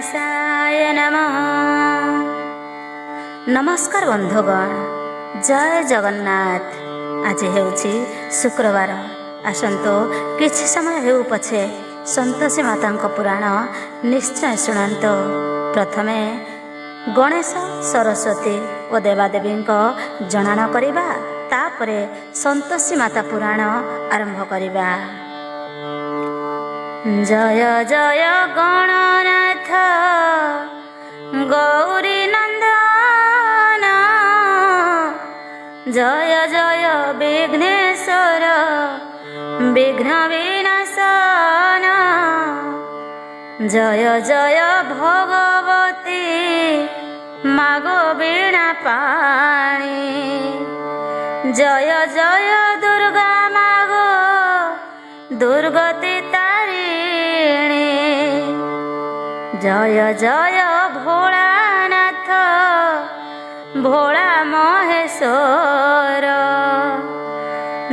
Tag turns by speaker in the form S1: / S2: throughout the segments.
S1: गणेशाय नमः। नमस्कार बंधुगण, जय जगन्नाथ। आज हेउछि शुक्रवार। आसंतो किछि समय हेउ पछे संतोषी माता पुराण निश्चय शुणंतो। प्रथमे गणेश सरस्वती और देवादेवी जनाण करिबा, तापरे संतोषी माता पुराण आरंभ करिबा। जय जय गणनाथ गौरी नंदन, जय जय विघ्नेश्वर विघ्न विनाशन, जय जय भगवती मागो वीणा पाणी, जय जय दुर्गा मागो दुर्गति तारिणी, जय जय भोलानाथ भोला महेश्वर,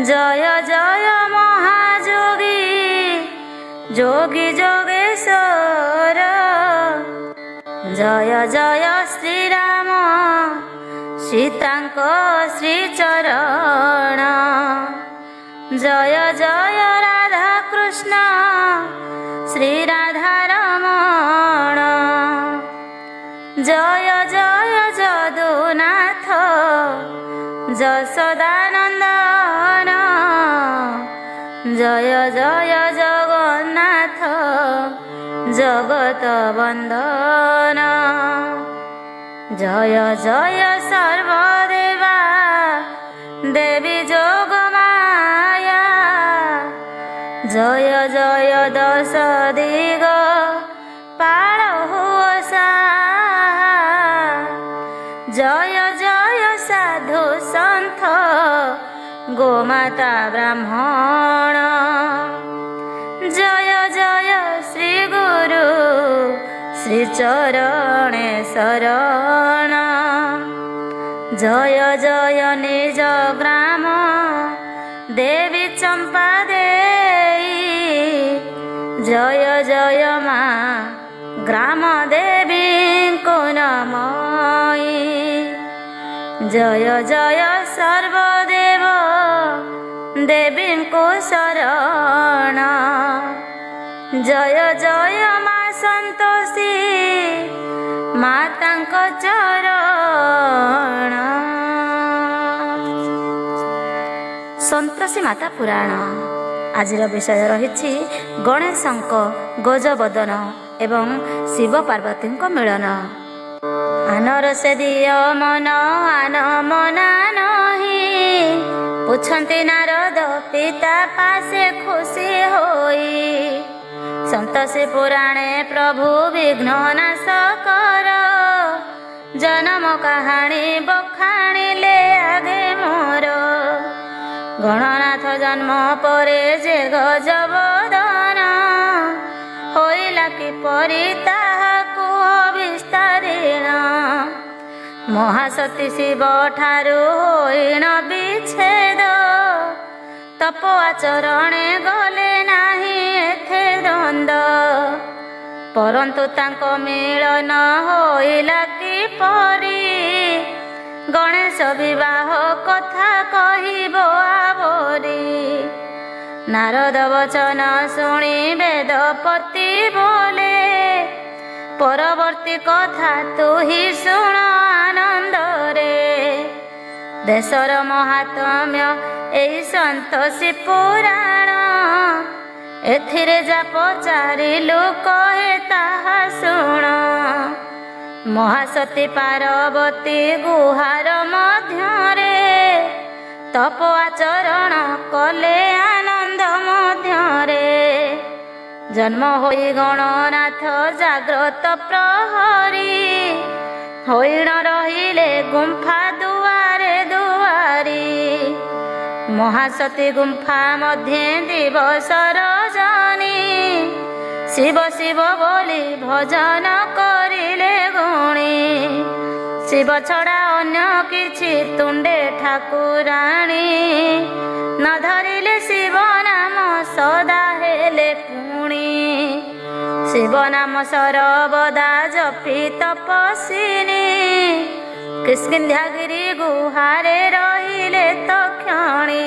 S1: जय जय महाजोगी जोगी जोगेश्वर, जय जय श्रीराम सीतांक श्रीचरण, जय जय राधा कृष्ण श्री राधा रमण, जय जय जदुनाथ जसोदानंदन, जय जय जगन्नाथ जगत वंदन, जय जय सर्वदेवा देवी जोगमाया, जय जय दश दिग पाल हुओ साहा, जय जय साधु संत गोमाता ब्राह्मण, जय जय श्री गुरु श्री चरणे शरण, जय जय निज ग्राम देवी चंपा देई, जय जय माँ ग्राम देवी को नमयी, जय जय सर्वदेव देवी को शरण, जय जय माँ संतोषी मातांक चरण। संतोषी माता पुराण आजिर विषय रही गणेशंक गजबदन एवं शिव पार्वती मिलन। आनर से दिय मन आन मना नहीं, पूछती नारद पिता पासे खुशी होई, संतोषी पुराणे प्रभु विघ्न नाश कर, जन्म कहानी बखाणिले आगे मोर, गणनाथ जन्म परे जे गजबदन, होइला किपरि ताहाकु विस्तारिण, महासती शिव ठारू होइण विच्छेद, तप आचरणे गले नाही एथे द्वंद, परंतु तांको मिलन होइला किपरि, गणेश विवाह कथा कहिब आवरी, नारद वचन शुणी वेदपति बोले, परवर्ती कथा तू ही शुण आनंदरे, देशर महात्म्य एई संतोषी पुराण, एथिरे जा पचारिलु कहे ताहा शुण, महासती पार्वती गुहार मध्यरे, तप आचरण कले आनंद मध्यरे, जन्म होई गणनाथ जाग्रत प्रहरी, होइण रहिले गुंफा दुआरे दुआरी, महासती गुंफा मध्ये दिवस रजनी, शिव शिव बोली भजन करिले गुणी, शिव छड़ा अन्य किछि तुंडे ठाकुराणी, न धरिले शिव नाम सदा हेले पुणी, ଶିବ ନାମ ସର୍ବଦା ଜପି ତପସ୍ୱିନୀ କିଷ୍କିନ୍ଧ୍ୟାଗିରି ଗୁହାରେ ରହିଲେ ତକ୍ଷଣୀ।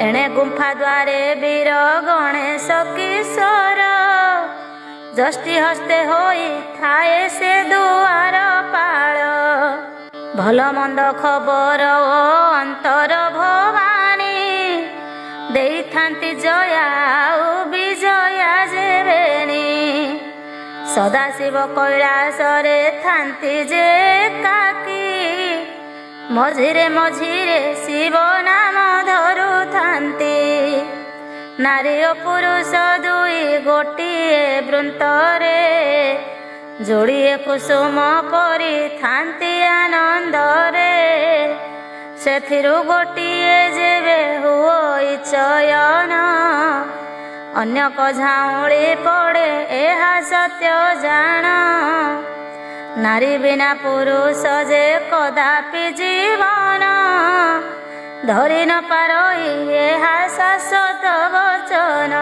S1: ଏଣେ ଗୁମ୍ଫା ଦ୍ୱାରେ ବୀର ଗଣେଶ କିଶୋର ଯଷ୍ଟି ହସ୍ତେ ହୋଇଥାଏ ସେ ଦୁଆର ପାଳ। ଭଲ ମନ୍ଦ ଖବର ଓ ଅନ୍ତର ଭବାନୀ ଦେଇଥାନ୍ତି ଜୟା ଆଉ ବିଜୟା ଯେବେଣୀ। ସଦାଶିବ କୈଳାସରେ ଥାନ୍ତି ଯେ ଏକାକୀ ମଝିରେ ମଝିରେ ଶିବ ନାମ ଧରୁଥାନ୍ତି। ନାରୀ ଓ ପୁରୁଷ ଦୁଇ ଗୋଟିଏ ବୃନ୍ତରେ ଯୋଡ଼ିଏ କୁସୁମ ପରିଥାନ୍ତି ଆନନ୍ଦରେ। ସେଥିରୁ ଗୋଟିଏ ଯେବେ ହୁଏ ଚୟନ ଅନ୍ୟକ ଝାଉଁଳି ପଡ଼େ ଏହା ସତ୍ୟ ଜାଣ। ନାରୀ ବିନା ପୁରୁଷ ଯେ କଦାପି ଜୀବନ ଧରି ନ ପାରଇ ଏହା ଶାଶ୍ୱତ ବଚନ।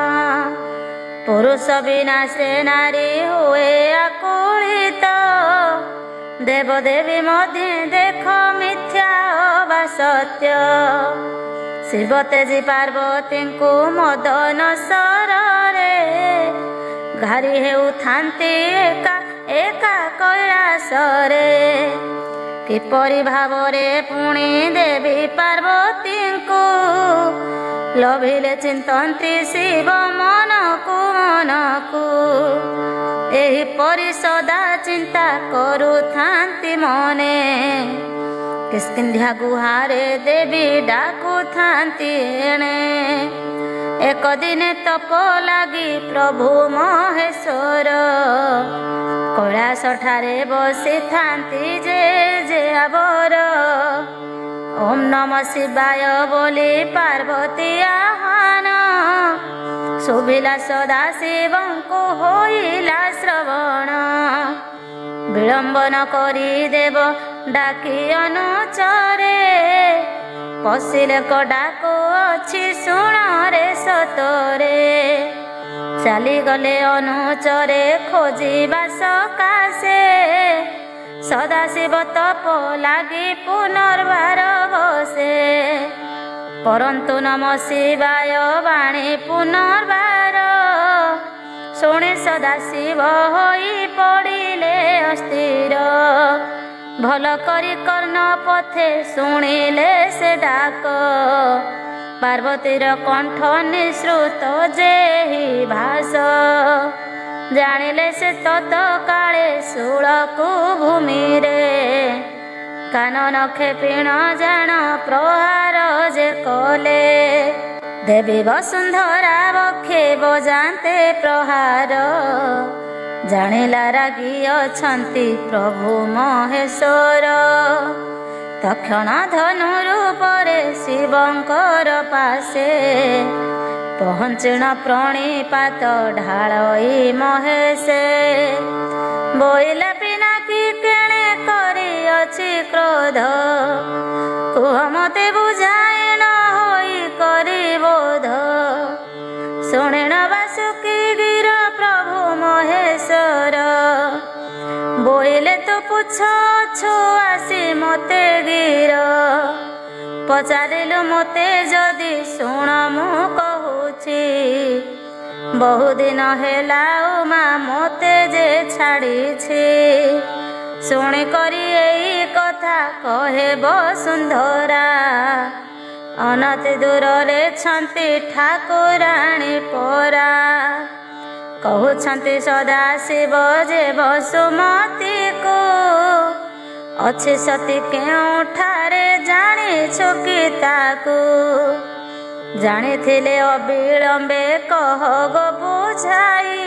S1: ପୁରୁଷ ବିନା ସେ ନାରୀ ହୁଏ ଆକୁଳିତ ଦେବଦେବୀ ମଧ୍ୟ ଦେଖ ମିଥ୍ୟା ବା ସତ୍ୟ। ଶିବ ତେଜି ପାର୍ବତୀଙ୍କୁ ମଦନ ସରରେ ଘାରି ହେଉଥାନ୍ତି ଏକା ଏକା କୈଳାସରେ। କିପରି ଭାବରେ ପୁଣି ଦେବୀ ପାର୍ବତୀଙ୍କୁ ଲଭିଲେ ଚିନ୍ତନ୍ତି ଶିବ ମନକୁ ମନକୁ। ଏହିପରି ସଦା ଚିନ୍ତା କରୁଥାନ୍ତି ମନେ କିଷ୍କିନ୍ଧ୍ୟା ଗୁହାରେ ଦେବୀ ଡାକୁଥାନ୍ତି ଏଣେ। ଏକ ଦିନେ ତପ ଲାଗି ପ୍ରଭୁ ମହେଶ୍ୱର କୈଳାସ ଠାରେ ବସିଥାନ୍ତି ଯେ ଆବର। ଓମ୍ ନମ ଶିବାୟ ବୋଲି ପାର୍ବତୀ ଆହ୍ୱାନ ଶୁଭିଲା ସଦାଶିବଙ୍କୁ ହୋଇଲା ଶ୍ରବଣ। ବିଳମ୍ବନ କରି ଦେବ ଡାକି ଅନୁଚରେ ପଶିଲେ କ ଡାକୁ ଅଛି ଶୁଣରେ ସତରେ। ଚାଲିଗଲେ ଅନୁଚରେ ଖୋଜିବା ସକାଶେ ସଦାଶିବ ତପ ଲାଗି ପୁନର୍ବାର ବସେ। ପରନ୍ତୁ ନମ ଶିବାୟ ବାଣୀ ପୁନର୍ବାର ଶୁଣି ସଦାଶିବ ହୋଇ ପଡ଼ିଲେ ଅସ୍ଥିର। ଭଲ କରି କର୍ଣ୍ଣ ପଥେ ଶୁଣିଲେ ସେ ଡାକ ପାର୍ବତୀର କଣ୍ଠ ନିଃସୃତ ଯେହି ଭାଷ। ଜାଣିଲେ ସେ ତତ କାଳେ ଶୂଳକୁ ଭୂମିରେ କାନନ ଖେପିଣ ଜାଣ ପ୍ରହାର ଯେ କଲେ। ଦେବୀ ବସୁନ୍ଧରା ବକ୍ଷେ ବଜାନ୍ତେ ପ୍ରହାର ଜାଣିଲା ରାଗି ଅଛନ୍ତି ପ୍ରଭୁ ମହେଶ୍ୱର। ତକ୍ଷଣ ଧନୁ ରୂପରେ ଶିବଙ୍କର ପାଶେ ପହଞ୍ଚିଣ ପ୍ରଣିପାତ ଢାଳଇ ମହେଶେ। ବୋଇଲା ପିନାକି କେଣେ କରିଅଛି କ୍ରୋଧ କୁହ ମତେ ବୁଝାଏ ନ ହୋଇ କରି ବୋଧ। ଶୁଣିଣ ବାସୁକି ଗିର ପ୍ରଭୁ ମହେଶ୍ୱର ବୋଇଲେ ତୁ ପୁଛ ଅଛୁ ଆସି ମତେ ଗିର। ପଚାରିଲୁ ମତେ ଯଦି ଶୁଣ ମୁଁ କହୁଛି ବହୁଦିନ ହେଲା ଉମା ମତେ ଯେ ଛାଡ଼ିଛି। ଶୁଣି କରି ଏଇ କଥା କହେ ବସୁନ୍ଧରା ଅନତି ଦୂରରେ ଛନ୍ତି ଠାକୁରାଣୀ ପରା। କହୁଛନ୍ତି ସଦାଶିବ ଯେ ବସୁମତୀକୁ ଅଛି ସତୀ କେଉଁଠାରେ ଜାଣିଛୁ କି ତାକୁ। ଜାଣିଥିଲେ ଅବିଳମ୍ବେ କହ ଗୋ ବୁଝାଇ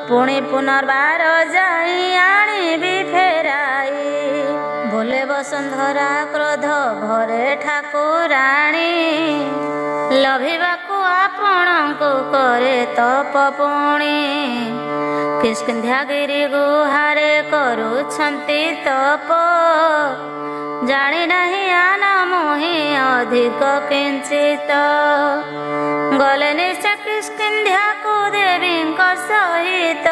S1: ପୁଣି ପୁନର୍ବାର ଯାଇ ଆଣିବି ଫେରାଇ। ବୋଲେ ବସୁନ୍ଧରା କ୍ରୋଧ ଭରେ ଠାକୁରାଣୀ ଲଭିବାକୁ ଆପଣଙ୍କୁ करे तप पुणी किष्किंध्यागिरी गुहारे करुछन्ति तप जानी नहीं आना मोहि अधिक किंचित गले निश्चय किष्किंध्या को देवी सहित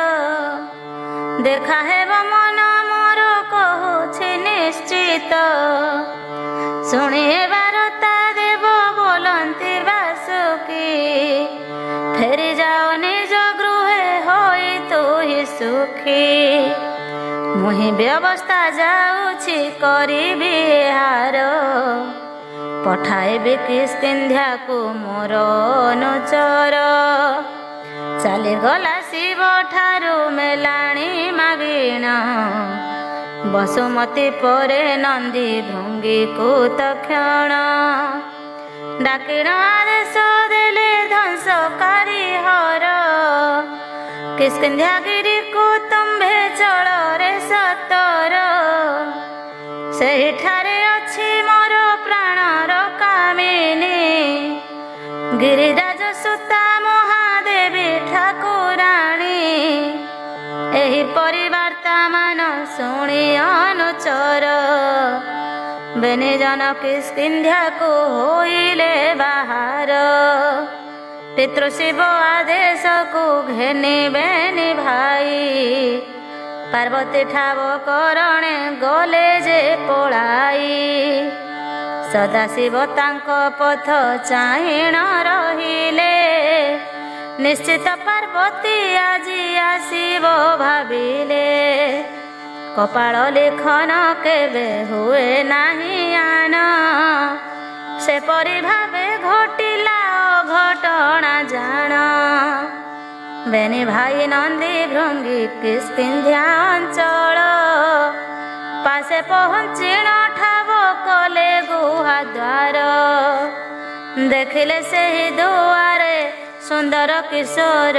S1: देखा हेब मन मोर कहूछि निश्चित शुणी बारता देव बोलती बासुकी फेरी जाओ निज गृहे होई तू ही सुखी मुहि व्यवस्था जाऊछि करिबि हार पठाइबि किष्किंध्या को मोर अनुचर चलीगला शिव ठारू मेलाणी मागिण बसुमती परे नंदी भृंगी को तक्षण डाकिण आदेश देले ध्वंसकारी हर किष्किंध्यागिरी को तुम्भे चल रे सतर सेठारे अछि मोर प्राणर कामिनी गिरिराज सुता महादेवी ठाकुराणी एही परिवार्ता मान शुणी अनुचर बेनी जन किष्किंध्या को होइले बाहार पितृशिव आदेश को घेनी बेनी भाई पार्वती ठाव करणे गले जे पळाई सदाशिव तांको पथ चाहिण रहिले निश्चित पार्वती आजी आसीब भाविले कपाल लिखन केबे हुए नाही आन से परि भावे घटिला घटना जान बेनी भाई नंदी भृंगी किष्किंध्या अंचल पासे पहुँचिण ठाव कले गुहा द्वार देखिले सेही दुआरे सुंदर किशोर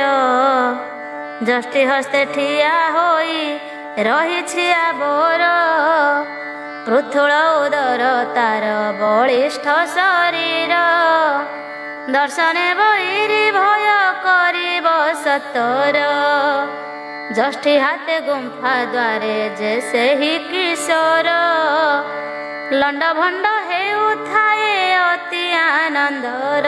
S1: जष्टि हस्ते ठिया होई रही बोर पृथुल उदर तार बलिष्ठ शरीर दर्शने बहिरी भय करिब सतर जष्टि हाथे गुंफा द्वारे जे सेही किशोर लंड भंड हेउथाए अति आनंदर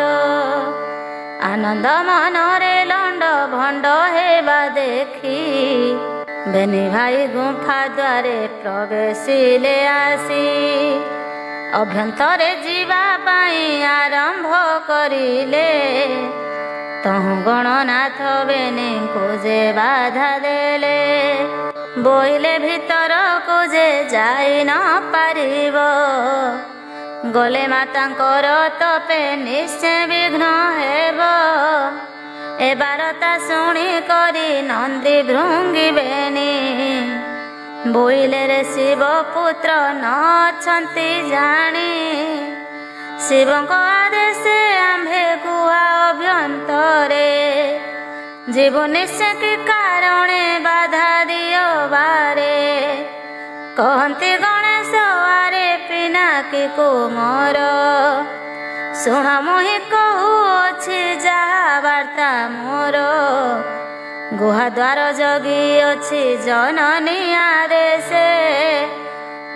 S1: आनंद मनरे लंड भंड हेबा देखी बेनी भाई गुंफा द्वारे प्रवेशिले आसी अभ्यंतरे जीवा पाई आरंभ करिले तहु गणनाथ बेनी को जे बाधा देले बोइले भीतर को जे जाई न पारिब गले मातांकर तपे निश्चय विघ्न हेब ए बारता शुणी करी नंदी भृंगी बेनी बोइले रे शिव पुत्र न अछंती जानी शिवଙ୍କ आदेश आम्भे गुहा अभ्यंतरे जीव निश्चय के कारणे बाधा दियो बारे कहती गणेश आरे पिनाकी कुमर शुण मुहि कहूछि जहा वार्ता मोर गुहा द्वार जगी अछि जननी आदेशे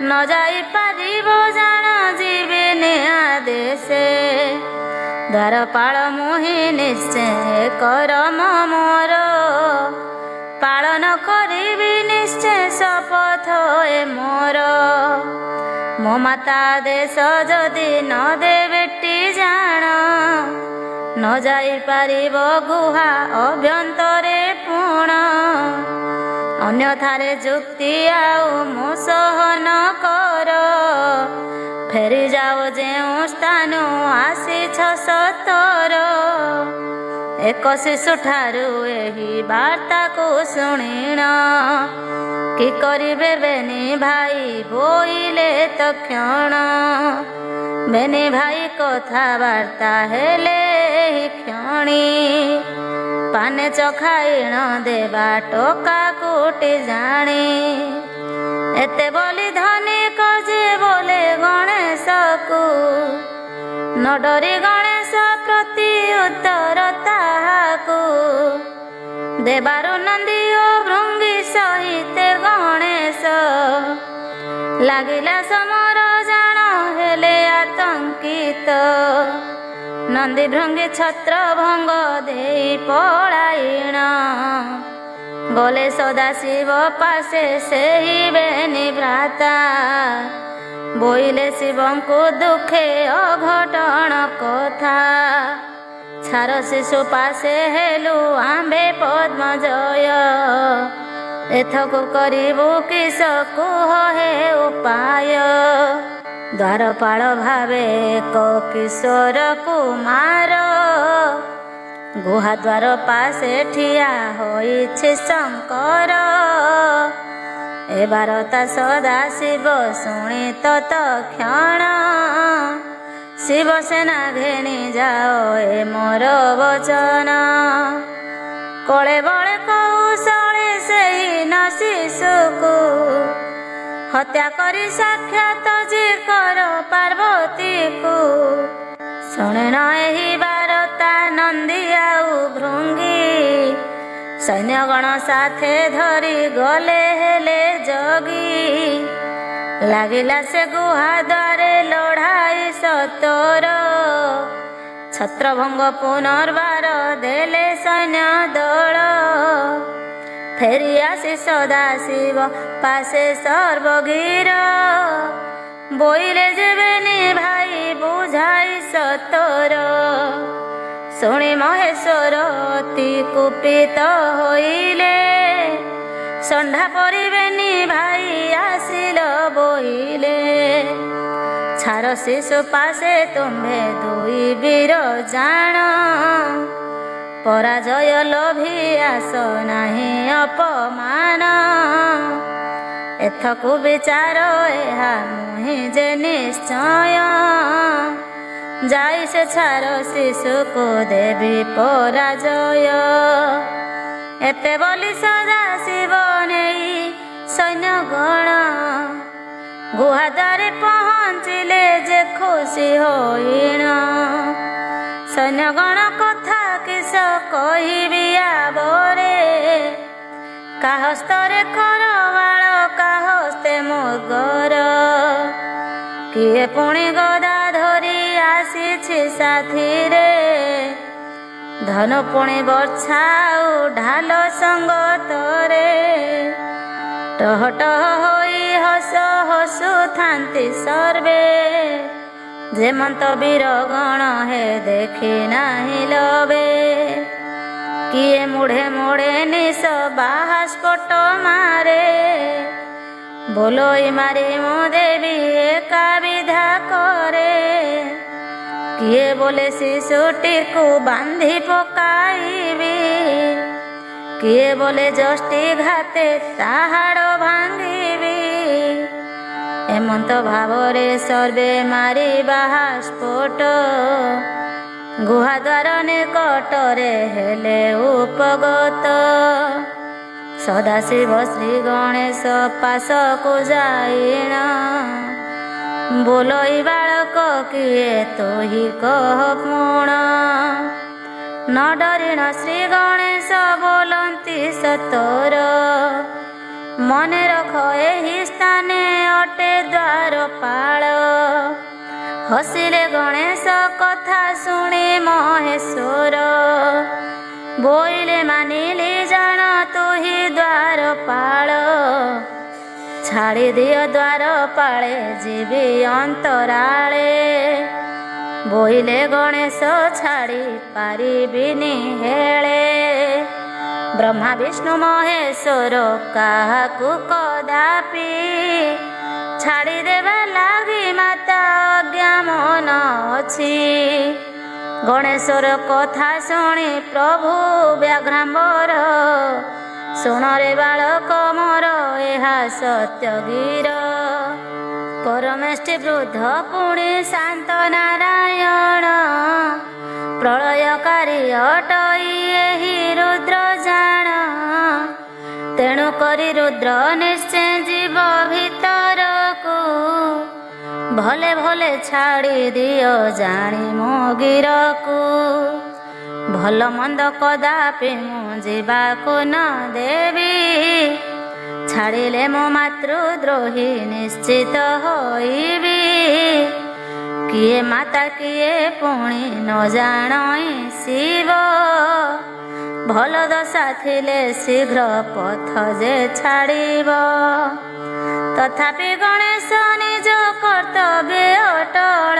S1: न जाई पारिब जान जीविनी आदेशे द्वारपाल मुहि निश्चय करम मोर पालन करिबि निश्चय शपथ ए मोर मो माता देश जदि न दे बेटी जान न जाई पारिब गुहा अभ्यंतरे पुण अन्यथारे जुक्ति आउ मो सहन कर फेरी जाओ जेउ स्थान आसीछ सतर एक शिशु ठारू एही वार्ता को शुणिण कि करिबे बेनी भाई बोइले तक्षण बेनी भाई कथाबार्ता हेले क्षणी पाने चखाइण देवा टोका कोटी जाणी एते बोली धनिक जे बोले गणेश को न डरी गणेश प्रति उत्तर ताहा ଦେବାରୁ ନନ୍ଦୀ ଓ ଭୃଙ୍ଗୀ ସହିତେ ଗଣେଶ ଲାଗିଲା ସମର ଜାଣ ହେଲେ ଆତଙ୍କିତ। ନନ୍ଦୀ ଭୃଙ୍ଗୀ ଛତ୍ର ଭଙ୍ଗ ଦେଇ ପଳାଇଣ ଗଲେ ସଦାଶିବ ପାଶେ ସେହି ବେନି ଭ୍ରାତା। ବୋଇଲେ ଶିବଙ୍କୁ ଦୁଃଖେ ଅଘଟଣ କଥା ଛାର ଶିଶୁ ପାଶେ ହେଲୁ ଆମ୍ଭେ ପଦ୍ମଜୟ। ଏଥକୁ କରିବୁ କିସ କୁହ ହେ ଉପାୟ। ଦ୍ୱାରପାଳ ଭାବେ ଏକ କିଶୋର କୁମାର ଗୁହାଦ୍ୱାର ପାଶେ ଠିଆ ହୋଇଛି ଶଙ୍କର। ଏ ବାରତା ସଦାଶିବ ଶୁଣି ତତ୍କ୍ଷଣ ଶିବସେନା ଘେଣି ଯାଅ ଏ ମୋର ବଚନ। କଳେ ବଳେ କୌଶଳେ ସେହି ନ ଶିଶୁକୁ ହତ୍ୟା କରି ସାକ୍ଷାତ ଯେ କର ପାର୍ବତୀକୁ। ଶୁଣିଣ ଏହି ବାରତା ନନ୍ଦୀ ଆଉ ଭୃଙ୍ଗୀ ସୈନ୍ୟଗଣ ସାଥେ ଧରି ଗଲେ ହେଲେ ଜଗି। ଲାଗିଲା ସେ ଗୁହା ଦ୍ୱାରେ ଲଢ଼ାଇ ସତର ଛତ୍ରଭଙ୍ଗ ପୁନର୍ବାର ଦେଲେ ସୈନ୍ୟ ଦଳ। ଫେରି ଆସି ସଦାଶିବ ପାଶେ ସର୍ବଗୀର ବୋଇଲେ ଯେବେନି ଭାଇ ବୁଝାଇ ସତର। ଶୁଣି ମହେଶ୍ୱର ଅତି କୁପିତ ହୋଇଲେ ଷଣ୍ଢା ପରିବେନି ଭାଇ ଆସିଲ ବୋଇଲେ। ଛାର ଶିଶୁ ପାଶେ ତୁମ୍ଭେ ଦୁଇ ବୀର ଜାଣ ପରାଜୟ ଲୋଭି ଆସ ନାହିଁ ଅପମାନ। ଏଥକୁ ବିଚାର ଏହା ମୁହିଁ ଯେ ନିଶ୍ଚୟ ଯାଇ ସେ ଛାର ଶିଶୁକୁ ଦେବି ପରାଜୟ। ଏତେ ବୋଲି ସଦାଶିବ ନେଇ ସୈନ୍ୟଗଣ ଗୁହାଦ୍ୱାରେ ପହଞ୍ଚିଲେ ଯେ ଖୁସି ହୋଇଣ। ସୈନ୍ୟଗଣ କଥା କିସ କହିବି ଆବରେ କାହସ୍ତରେ ଖରବାଳ କାହସ୍ତେ ମୃଗର। କିଏ ପୁଣି ଗଦା ଧରି ଆସିଛି ସାଥିରେ ଧନୁ ପୁଣି ବର୍ଚ୍ଛା ଆଉ ଢାଲ ସଙ୍ଗତରେ। ଟହ ଟହ ହୋଇ ହସ ହସୁଥାନ୍ତି ସର୍ବେ ଯେମନ୍ତ ବୀର ଗଣ ହେ ଦେଖି ନାହିଁ ଲବେ। କିଏ ମୁଢ଼େ ମୁଢ଼େ ନିଶ ବାହାସ୍ଫୋଟ ମାରେ ବୋଲୋଇ ମାରି ମୁଁ ଦେବି ଏକା ବିଧା କରେ। କିଏ ବୋଲେ ଶିଶୁଟିକୁ ବାନ୍ଧି ପକାଇବି କିଏ ବୋଲେ ଯଷ୍ଟି ଘାତେ ତାହାଡ଼ ଭାଙ୍ଗିବି। ଏମନ୍ତ ଭାବରେ ସର୍ବେ ମାରି ବାହାସ୍ଫୋଟ ଗୁହାଦ୍ୱାର ନିକଟରେ ହେଲେ ଉପଗତ। ସଦାଶିବ ଶ୍ରୀ ଗଣେଶ ପାଶକୁ ଯାଇଣ ବୋଲୋଇ ବାଳକ କିଏ ତୋହି କହ ପୁଣ। ନ ଡରିଣ ଶ୍ରୀ ଗଣେଶ ବୋଲନ୍ତି ସତର ମନେ ରଖ ଏହି ସ୍ଥାନେ ଅଟେ ଦ୍ୱାରପାଳ। ହସିଲେ ଗଣେଶ କଥା ଶୁଣି ମହେଶ୍ୱର ବୋଇଲେ ମାନିଲି ଜାଣ ତୁହି ଦ୍ୱାରପାଳ। ଛାଡ଼ି ଦିଅ ଦ୍ୱାରପାଳେ ଯିବି ଅନ୍ତରାଳେ ବୋଇଲେ ଗଣେଶ ଛାଡ଼ି ପାରିବିନି ହେଳେ। ବ୍ରହ୍ମା ବିଷ୍ଣୁ ମହେଶ୍ୱର କାହାକୁ କଦାପି ଛାଡ଼ିଦେବା ଲାଗି ମାତା ଅଜ୍ଞା ମନ ଅଛି। ଗଣେଶର କଥା ଶୁଣି ପ୍ରଭୁ ବ୍ୟାଘ୍ରାମ୍ବର ଶୁଣରେ ବାଳକ ମୋର ଏହା ସତ୍ୟ ଗୀର। ପରମେଷ୍ଠି ବୃଦ୍ଧ ପୁଣି ଶାନ୍ତ ନାରାୟଣ ପ୍ରଳୟକାରୀ ଅଟଇ ଏହି ରୁଦ୍ର ଜାଣ। ତେଣୁ କରି ରୁଦ୍ର ନିଶ୍ଚୟ ଯିବ ଭିତରକୁ ଭଲେ ଭଲେ ଛାଡ଼ି ଦିଅ ଜାଣି ମୋ ଗିରକୁ। ଭଲ ମନ୍ଦ କଦାପି ମୁଁ ଯିବାକୁ ନ ଦେବି। ଛାଡ଼ିଲେ ମୋ ମାତୃଦ୍ରୋହୀ ନିଶ୍ଚିତ ହୋଇବି। କିଏ ମାତା କିଏ ପୁଣି ନ ଜାଣଇ ଶିବ। ଭଲ ଦଶା ଥିଲେ ଶୀଘ୍ର ପଥ ଯେ ଛାଡ଼ିବ। ତଥାପି ଗଣେଶ ନିଜ କର୍ତ୍ତବ୍ୟ ଅଟଳ।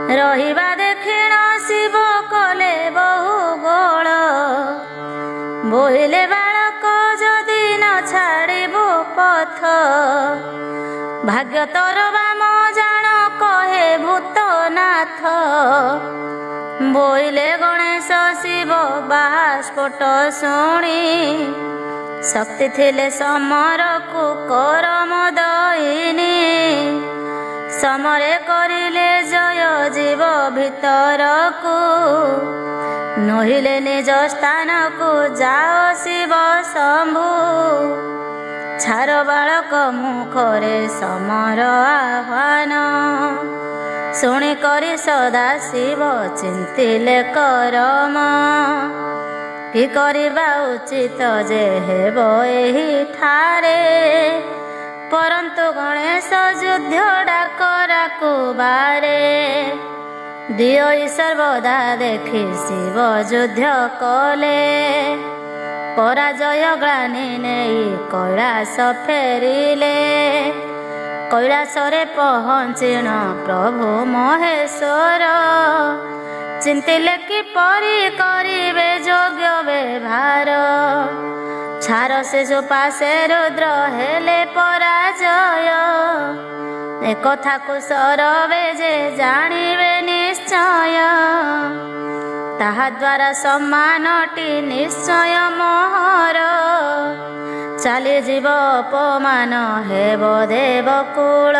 S1: ରହିବା ଦେଖିଣ ଶିବ କଲେ ବହୁ ଗୋଳ। ବୋଇଲେ ବାଳକ ଯଦି ନ ଛାଡ଼ିବୁ ପଥ। ଭାଗ୍ୟ ତୋର ବାମ ଜାଣ କହେ ଭୂତନାଥ। ବୋଇଲେ ଗଣେଶ ଶିବ ବାସ୍ଫୋଟ ଶୁଣି। ଶକ୍ତି ଥିଲେ ସମରକୁ କରମ ଦଇନି। ସମରେ କରିଲେ ଜୟ ଯିବ ଭିତରକୁ। ନହିଲେ ନିଜ ସ୍ଥାନକୁ ଯାଅ ଶିବ ଶମ୍ଭୁ। ଛାର ବାଳକ ମୁଖରେ ସମର ଆହ୍ୱାନ। ଶୁଣି କରି ସଦା ଶିବ ଚିନ୍ତିଲେ କରମ। କି କରିବା ଉଚିତ ଯେ ହେବ ଏହିଠାରେ। ପରନ୍ତୁ ଗଣେଶ ଯୁଦ୍ଧ ଡାକରାକୁ ବାରେ। ଦିଅ ସର୍ବଦା ଦେଖି ଶିବ ଯୁଦ୍ଧ କଲେ। ପରାଜୟ ଗ୍ଳାନି ନେଇ କୈଳାସ ଫେରିଲେ। କୈଳାସରେ ପହଞ୍ଚିଣ ପ୍ରଭୁ ମହେଶ୍ୱର। ଚିନ୍ତିଲେ କିପରି କରିବେ ଯୋଗ୍ୟ ବ୍ୟବହାର। ଛାର ଶିଶୁ ପାଶେ ରୁଦ୍ର ହେଲେ ପରାଜୟ। ଏକଥାକୁ ସରବେ ଯେ ଜାଣିବେ ନିଶ୍ଚୟ। ତାହା ଦ୍ୱାରା ସମ୍ମାନଟି ନିଶ୍ଚୟ ମୋହର। ଚାଲିଯିବ ଅପମାନ ହେବ ଦେବକୁଳ।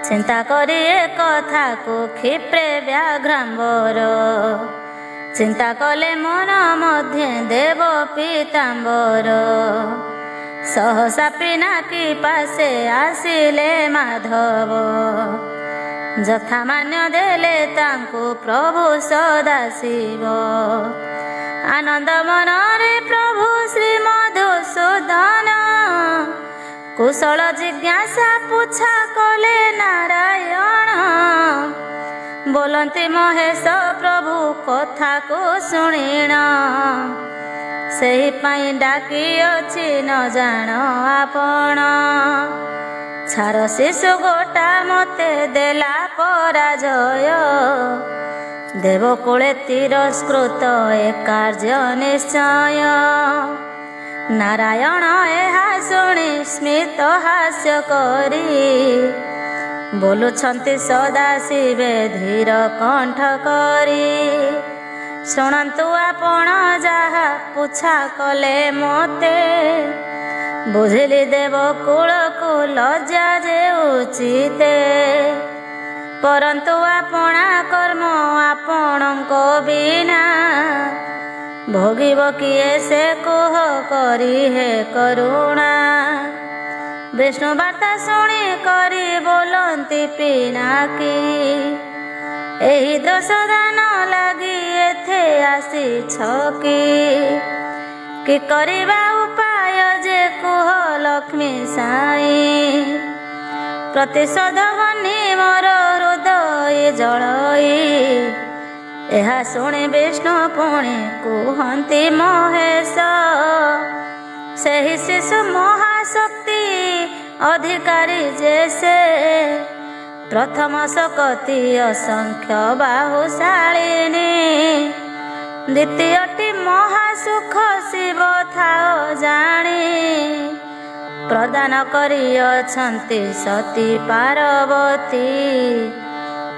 S1: ଚିନ୍ତା କରି ଏ କଥାକୁ କ୍ଷିପ୍ରେ ବ୍ୟାଘ୍ରାମ୍ବର। ଚିନ୍ତା କଲେ ମନ ମଧ୍ୟେ ଦେବ ପୀତାମ୍ବର। ସହସା ପିନାକୀ ପାଶେ ଆସିଲେ ମାଧବ। ଯଥାମାନ୍ୟ ଦେଲେ ତାଙ୍କୁ ପ୍ରଭୁ ସଦାଶିବ। ଆନନ୍ଦ ମନରେ ପ୍ରଭୁ ଶ୍ରୀ ମଧୁସୂଦନ। କୁଶଳ ଜିଜ୍ଞାସା ପୁଛା କଲେ ନାରାୟଣ। ବୋଲନ୍ତି ମହେଶ ପ୍ରଭୁ କଥାକୁ ଶୁଣିଣ। ସେହିପାଇଁ ଡାକିଅଛି ନ ଜାଣ ଆପଣ। ଛାର ଶିଶୁ ଗୋଟା ମତେ ଦେଲା ପରାଜୟ। ଦେବକୁଳେ ତିରସ୍କୃତ ଏ କାର୍ଯ୍ୟ ନିଶ୍ଚୟ। ନାରାୟଣ ଏହା ଶୁଣି ସ୍ମିତ ହାସ୍ୟ କରି। ବୋଲୁଛନ୍ତି ସଦାଶିବେ ଧୀର କଣ୍ଠ କରି। ଶୁଣନ୍ତୁ ଆପଣ ଯାହା ପୁଛା କଲେ ମୋତେ। ବୁଝିଲି ଦେବକୁଳକୁ ଲଜ୍ଜା ଯେ ଉଚିତେ। ପରନ୍ତୁ ଆପଣା କର୍ମ ଆପଣଙ୍କ ବିନା। ଭୋଗିବ କିଏ ସେ କୁହ କରି ହେ କରୁଣା। ବିଷ୍ଣୁ ବାର୍ତ୍ତା ଶୁଣି କରି ବୋଲନ୍ତି ପିନାକୀ। ଏହି ଦୋଷ ଦାନ ଲାଗି ଏଥେ ଆସିଛ କି କରିବା ଉପାୟ ଯେ କୁହ ଲକ୍ଷ୍ମୀ ସାଇ। ପ୍ରତିଶୋଧ ବନି ମୋର ହୃଦୟ ଜଳଇ। ଏହା ଶୁଣି ବିଷ୍ଣୁ ପୁଣି କୁହନ୍ତି ମହେଶ। ସେହି ଶିଶୁ ମହାଶକ୍ତି ଅଧିକାରୀ ଯେ ସେ। ପ୍ରଥମ ଶକତି ଅସଂଖ୍ୟ ବାହୁଶାଳିନୀ। ଦ୍ୱିତୀୟଟି ମହାସୁଖ ଶିବ ଥାଅ ଜାଣି। ପ୍ରଦାନ କରିଅଛନ୍ତି ସତୀ ପାର୍ବତୀ।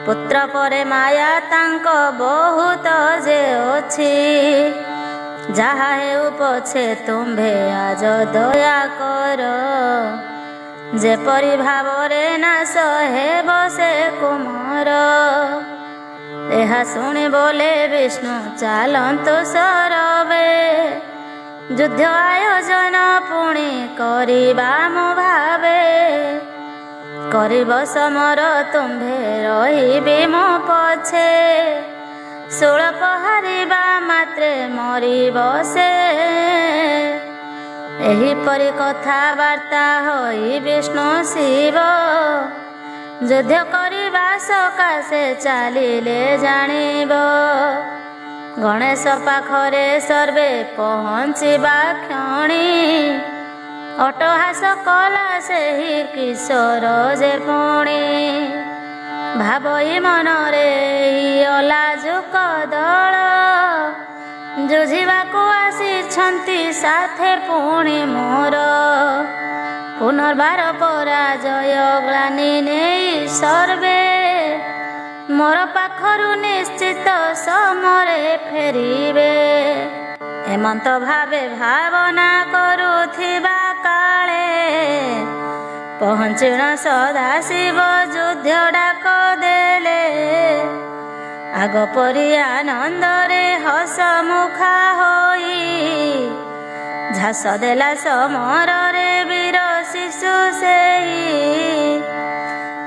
S1: ପୁତ୍ର ପରେ ମାୟା ତାଙ୍କ ବହୁତ ଯେ ଅଛି। ଯାହା ହେଉ ପଛେ ତୁମ୍ଭେ ଆଜ ଦୟା କର। ଯେପରି ଭାବରେ ନାଶ ହେବ ସେ କୁମର। ଏହା ଶୁଣି ବୋଲେ ବିଷ୍ଣୁ ଚାଲନ୍ତୁ ସରବେ। ଯୁଦ୍ଧ ଆୟୋଜନ ପୁଣି କରିବା ମୁଁ ଭାବେ। କରିବ ସମର ତୁମ୍ଭେ ରହିବି ମୁଁ ପଛେ। ଶୂଳ ପହାରିବା ମାତ୍ରେ ମରିବ ସେ। ଏହିପରି କଥାବାର୍ତ୍ତା ହୋଇ ବିଷ୍ଣୁ ଶିବ ଯୁଦ୍ଧ କରିବା ସକାଶେ ଚାଲିଲେ ଜାଣିବ। ଗଣେଶ ପାଖରେ ସର୍ବେ ପହଞ୍ଚିବା କ୍ଷଣି ଅଟ୍ଟହାସ କଲା ସେହି କିଶୋର ଯେ ପୁଣି। ଭାବଇ ମନରେ ଅଲାଜୁକ ଦଳ ଯୁଝିବାକୁ ଆସିଛନ୍ତି ସାଥେ ପୁଣି ମୋର। ପୁନର୍ବାର ପରାଜୟ ଗ୍ଳାନି ନେଇ ସର୍ବେ ମୋର ପାଖରୁ ନିଶ୍ଚିତ ସମରେ ଫେରିବେ। ଏମନ୍ତ ଭାବେ ଭାବନା କରୁଥିବା କାଳେ ପହଞ୍ଚିଣ ସଦାଶିବ ଯୁଦ୍ଧ ଡାକ ଦେଲେ। ଆଗ ପରି ଆନନ୍ଦରେ ହସ ମୁଖା ହୋଇ ଝାସ ଦେଲା ସମରରେ ବୀର ଶିଶୁ ସେଇ।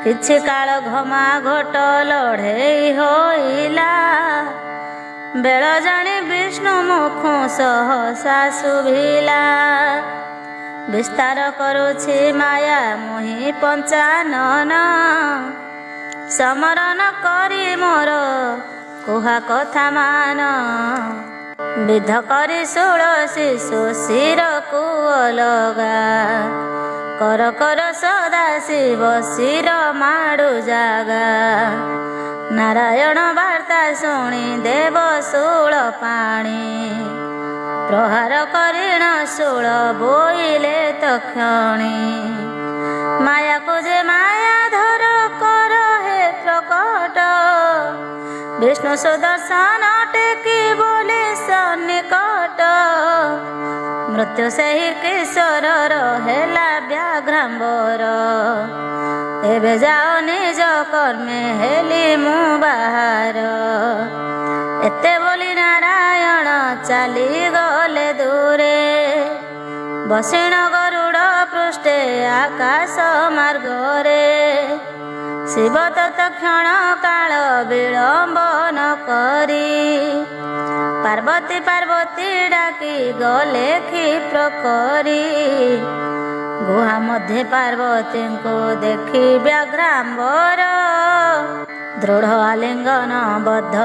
S1: କିଛି କାଳ ଘମା ଘୋଟ ଲଢ଼େଇ ହୋଇଲା ବେଳ ଜାଣି ବିଷ୍ଣୁ ମୁଖ ସହସା ଶୁଭିଲା। ବିସ୍ତାର କରୁଛି ମାୟା ମୁହିଁ ପଞ୍ଚାନନ ସମରଣ କରି ମୋର କୁହା କଥା ମାନ। ବିଧ କରି ଶୂଳ ଶିଶୁ ଶିରକୁ ଅଲଗା କର କର ସଦାଶିବ ଶିର ମାଡୁ ଜାଗା। ନାରାୟଣ ବାର୍ତ୍ତା ଶୁଣି ଦେବ ଶୂଳ ପାଣି ପ୍ରହାର କରିଣ ଶୂଳ ବୋଇଲେ ତକ୍ଷଣି। ମାୟାକୁ ଯେ ମାୟା ଧର କର ହେ ପ୍ରକଟ ବିଷ୍ଣୁ ସୁଦର୍ଶନ ଟେକି ବୋଲେ ସନ୍ନିକଟ। ମୃତ୍ୟୁ ସେହି କିଶୋରର ହେଲା ବ୍ୟାଘ୍ରାମ୍ବର। ଏବେ ଯାଅ ନିଜ କର୍ମେ ହେଲି ମୁଁ ବାହାର। ଏତେ ବୋଲି ନାରାୟଣ ଚାଲିଗଲେ ଦୂରେ ବସିଣ ଗରୁଡ଼ ପୃଷ୍ଠେ ଆକାଶ ମାର୍ଗରେ। ଶିବ ତତ୍କ୍ଷଣ କାଳ ବିଳମ୍ବ ନ କରି ପାର୍ବତୀ ପାର୍ବତୀ ଡାକି ଗଲେ କ୍ଷିପ୍ର କରି। ଗୁହା ମଧ୍ୟରେ ପାର୍ବତୀଙ୍କୁ ଦେଖି ବ୍ୟାଘ୍ରାମ୍ବର ଦୃଢ଼ ଆଲିଙ୍ଗନ ବଦ୍ଧ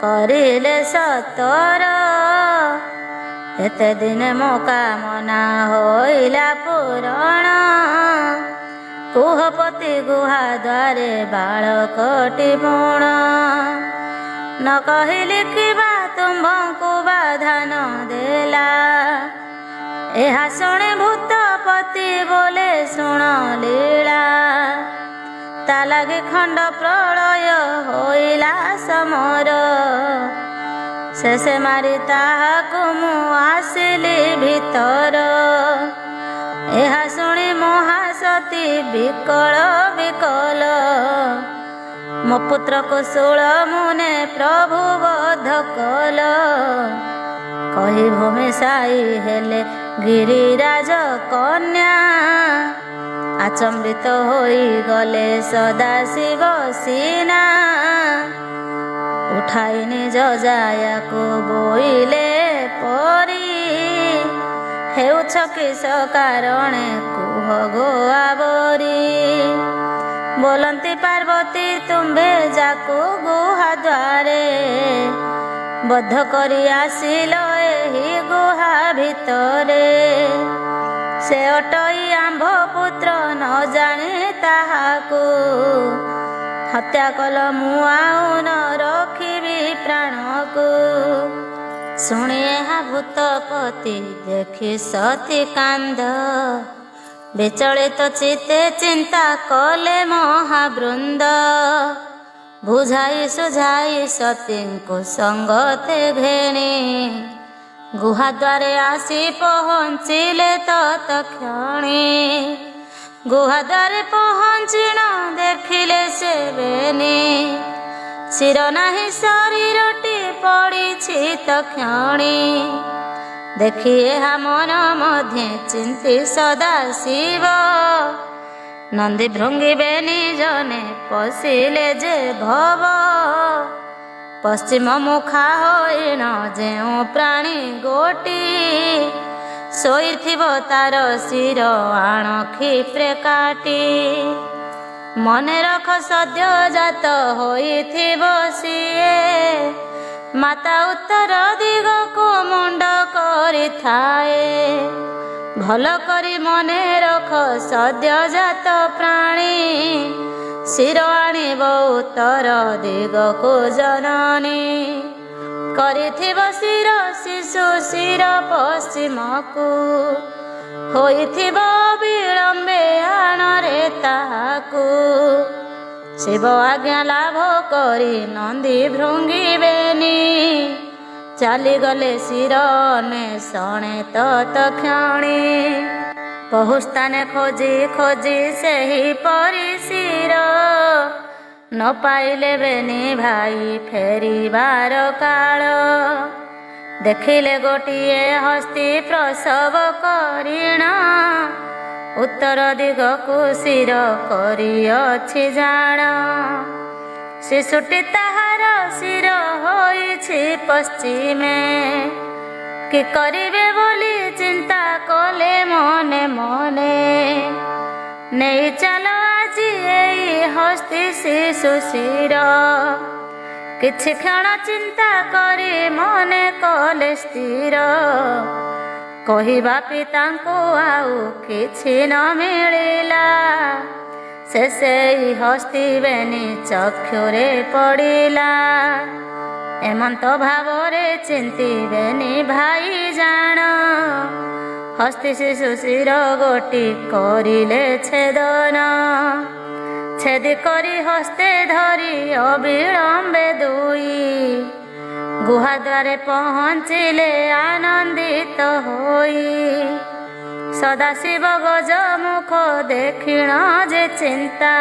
S1: କରିଲେ ସତର। ଏତେ ଦିନେ ମୋ କାମନା ହୋଇଲା ପୂରଣ କୁହପତି ଗୁହା ଦ୍ୱାରେ ବାଳକଟି ପୁଣ। ନ କହିଲି କିବା ତୁମ୍ଭଙ୍କୁ ବାଧା ନ ଦେଲା ଏହା ଶୁଣି ଭୂତପତି ବୋଲେ ଶୁଣ ଲୀଳା। ତା ଲାଗି ଖଣ୍ଡ ପ୍ରଳୟ ହୋଇଲା ସମର ଶେଷେ ମାରି ତାହାକୁ ମୁଁ ଆସିଲି ଭିତର। ଏହା ଶୁଣି ମହାସତୀ ବିକଳ ବିକଳ ମୋ ପୁତ୍ରକୁ ଶୂଳ ମୁନେ ପ୍ରଭୁ ବଧ କଲ। କହି ଭୂମି ସାଇ ହେଲେ ଗିରିରାଜ କନ୍ୟା ଆଚମ୍ବିତ ହୋଇଗଲେ ସଦାଶିବ ସିନା। ଉଠାଇ ନିଜ ଜାୟାକୁ ବୋଇଲେ ପରି ହେଉଛ କିସ କାରଣେ କୁହ ଗୋଆବରି। ବୋଲନ୍ତି ପାର୍ବତୀ ତୁମ୍ଭେ ଯାକୁ ଗୁହା ଦ୍ୱାରେ ବଦ୍ଧ କରି ଆସିଲ ଏହି ଗୁହା ଭିତରେ। ସେ ଅଟଇ ଆମ୍ଭ ପୁତ୍ର ନ ଜାଣି ତାହାକୁ ହତ୍ୟା କଲ ମୁଁ ଆଉ ନ ରଖିବି ପ୍ରାଣକୁ। ଶୁଣି ଏହା ଭୂତପତି ଦେଖି ସତୀ କାନ୍ଦ ବିଚଳିତ ଚିତ୍ତେ ଚିନ୍ତା କଲେ ମହାବୃନ୍ଦ। ବୁଝାଇ ସୁଝାଇ ସତୀଙ୍କୁ ସଙ୍ଗତେ ଘେଣି ଗୁହା ଦ୍ୱାରେ ଆସି ପହଞ୍ଚିଲେ ତତ୍କ୍ଷଣି। ଗୁହା ଦ୍ୱାରେ ପହଞ୍ଚିଣ ଦେଖିଲେ ସେ ବେନି ଶିର ନାହିଁ ଶରୀରଟି ପଡ଼ିଛି ତକ୍ଷଣି। ଦେଖି ଏହା ମନ ମଧ୍ୟ ଚିନ୍ତି ସଦାଶିବ ନନ୍ଦୀ ଭୃଙ୍ଗିବେ ନିଜନେ ପଶିଲେ ଯେ ଭବ। ପଶ୍ଚିମ ମୁଖା ହଇଣ ଯେଉଁ ପ୍ରାଣୀ ଗୋଟି ଶୋଇଥିବ ତାର ଶିର ଆଣ କ୍ଷିପ୍ରେ କାଟି। ମନେ ରଖ ସଦ୍ୟଜାତ ହୋଇଥିବ ସିଏ ମାତା ଉତ୍ତର ଦିଗକୁ ମୁଣ୍ଡ କରିଥାଏ। ଭଲ କରି ମନେ ରଖ ସଦ୍ୟଜାତ ପ୍ରାଣୀ ଶିର ଆଣିବ ଉତ୍ତର ଦିଗକୁ ଜନନୀ। କରିଥିବ ଶିର ଶିଶୁ ଶିର ପଶ୍ଚିମକୁ ହୋଇଥିବ ବିଳମ୍ବେ ଆଣରେ ତାହାକୁ। ଶିବ ଆଜ୍ଞା ଲାଭ କରି ନନ୍ଦୀ ଭୃଙ୍ଗିବେନି ଚାଲିଗଲେ ଶିର ଅନ୍ୱେଷଣେ ତତ୍କ୍ଷଣେ। ବହୁ ସ୍ଥାନେ ଖୋଜି ଖୋଜି ସେହି ପରି ଶିର ନ ପାଇଲେ ବେନି ଭାଇ ଫେରିବାର କାଳ। ଦେଖିଲେ ଗୋଟିଏ ହସ୍ତି ପ୍ରସବ କରିଣ ଉତ୍ତର ଦିଗକୁ ଶିର କରିଅଛି ଜାଣ। ଶିଶୁଟି ତାହାର ଶିର ହୋଇଛି ପଶ୍ଚିମେ କି କରିବେ ବୋଲି ଚିନ୍ତା କଲେ ମନେ ମନେ। ନେଇ ଚାଲ ଆଜି ଏଇ ହସ୍ତି ଶିଶୁ ଶିର କିଛି କ୍ଷଣ ଚିନ୍ତା କରି ମନେ କଲେ ସ୍ଥିର। କହିବା ପିତାଙ୍କୁ ଆଉ କିଛି ନ ମିଳିଲା ସେ ସେଇ ହସ୍ତି ବେନି ଚକ୍ଷୁରେ ପଡ଼ିଲା। ଏମନ୍ତ ଭାବରେ ଚିନ୍ତିବେନି ଭାଇ ଜାଣ ହସ୍ତି ଶିଶୁ ଶିର ଗୋଟି କରିଲେ ଛେଦନ। ଛେଦି କରି ହସ୍ତେ ଧରି ଅବିଳମ୍ବେ ଦୁଇ ଗୁହାଦ୍ୱାରେ ପହଞ୍ଚିଲେ ଆନନ୍ଦିତ ହୋଇ। ସଦାଶିବ ଗଜମୁଖ ଦେଖିଣ ଯେ ଚିନ୍ତା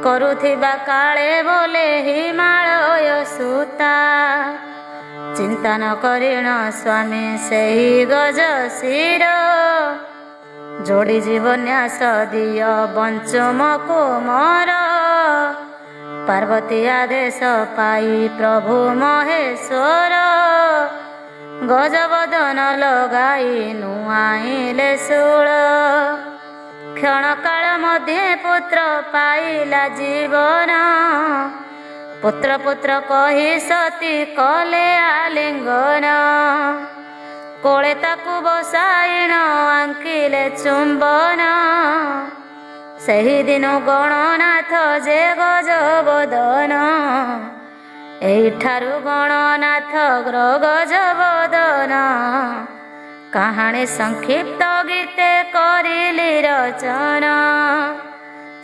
S1: କରୁଥିବା କାଳେ ବୋଲେ ହିମାଳୟ ସୂତା। ଚିନ୍ତା ନ କରିଣ ସ୍ୱାମୀ ସେହି ଗଜ ଶିର ଯୋଡ଼ି ଜୀବନ୍ୟାସ ଦିଅ ବଞ୍ଚୁମକୁ ମୋର। ପାର୍ବତୀ ଆଦେଶ ପାଇ ପ୍ରଭୁ ମହେଶ୍ୱର ଗଜବଦନ ଲଗାଇ ନୁଆଇଲେ ଶୂଳ। କ୍ଷଣକାଳ ମଧ୍ୟେ ପୁତ୍ର ପାଇଲା ଜୀବନ ପୁତ୍ର ପୁତ୍ର କହି ସତୀ କଲେ ଆଲିଙ୍ଗନ। କୋଳେ ତାକୁ ବସାଇଣ ଆଙ୍କିଲେ ଚୁମ୍ବନ ସେହିଦିନ ଗଣନାଥ ଯେ ଗଜବଦନ। ଏଇଠାରୁ ଗଣନାଥ ଗଜବଦନ କାହାଣୀ ସଂକ୍ଷିପ୍ତ ଗୀତେ କରିଲି ରଚନା।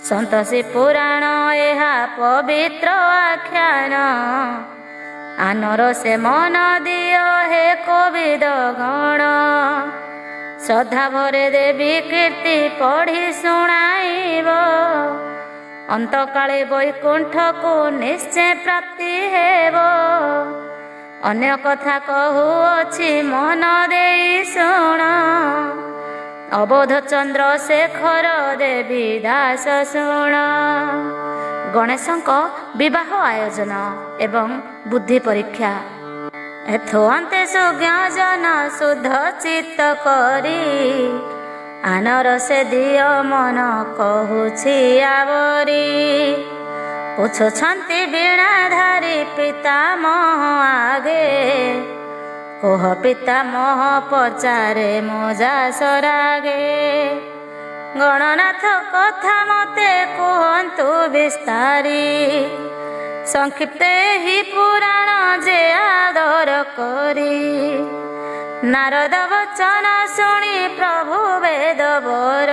S1: ସନ୍ତୋଷୀ ପୁରାଣ ଏହା ପବିତ୍ର ଆଖ୍ୟାନ। ଆନର ସେ ମନ ଦିଅ ହେ କୋବିଦ ଗଣ। ଶ୍ରଦ୍ଧା ଭରେ ଦେବୀ କୀର୍ତ୍ତି ପଢ଼ି ଶୁଣାଇବ ଅନ୍ତକାଳେ ବୈକୁଣ୍ଠକୁ ନିଶ୍ଚୟ ପ୍ରାପ୍ତି ହେବ। ଅନ୍ୟ କଥା କହୁଅଛି ମନ ଦେଇ ଶୁଣ ଅବୋଧ ଚନ୍ଦ୍ରଶେଖର ଦେବୀ ଦାସ ଶୁଣ। ଗଣେଶଙ୍କ ବିବାହ ଆୟୋଜନ ଏବଂ ବୁଦ୍ଧି ପରୀକ୍ଷା। ଏଥୁଅନ୍ତେ ସୁଜ୍ଞଜନ ଶୁଦ୍ଧ ଚିତ୍ତ କରି ଆନର ସେ ଦିଅ ମନ କହୁଛି ଆବରି। ପୁଛୁଛନ୍ତି ବୀଣାଧାରୀ ପିତାମହ ଆଗେ କୁହ ପିତାମହ ପଚାରେ ମୋଜା ସରାଗେ। ଗଣନାଥ କଥା ମତେ କୁହନ୍ତୁ ବିସ୍ତାରୀ ସଂକ୍ଷିପ୍ତ ଏହି ପୁରାଣ ଯେ ଆଦର କରି। ନାରଦ ବଚନ ଶୁଣି ପ୍ରଭୁ ବେଦବର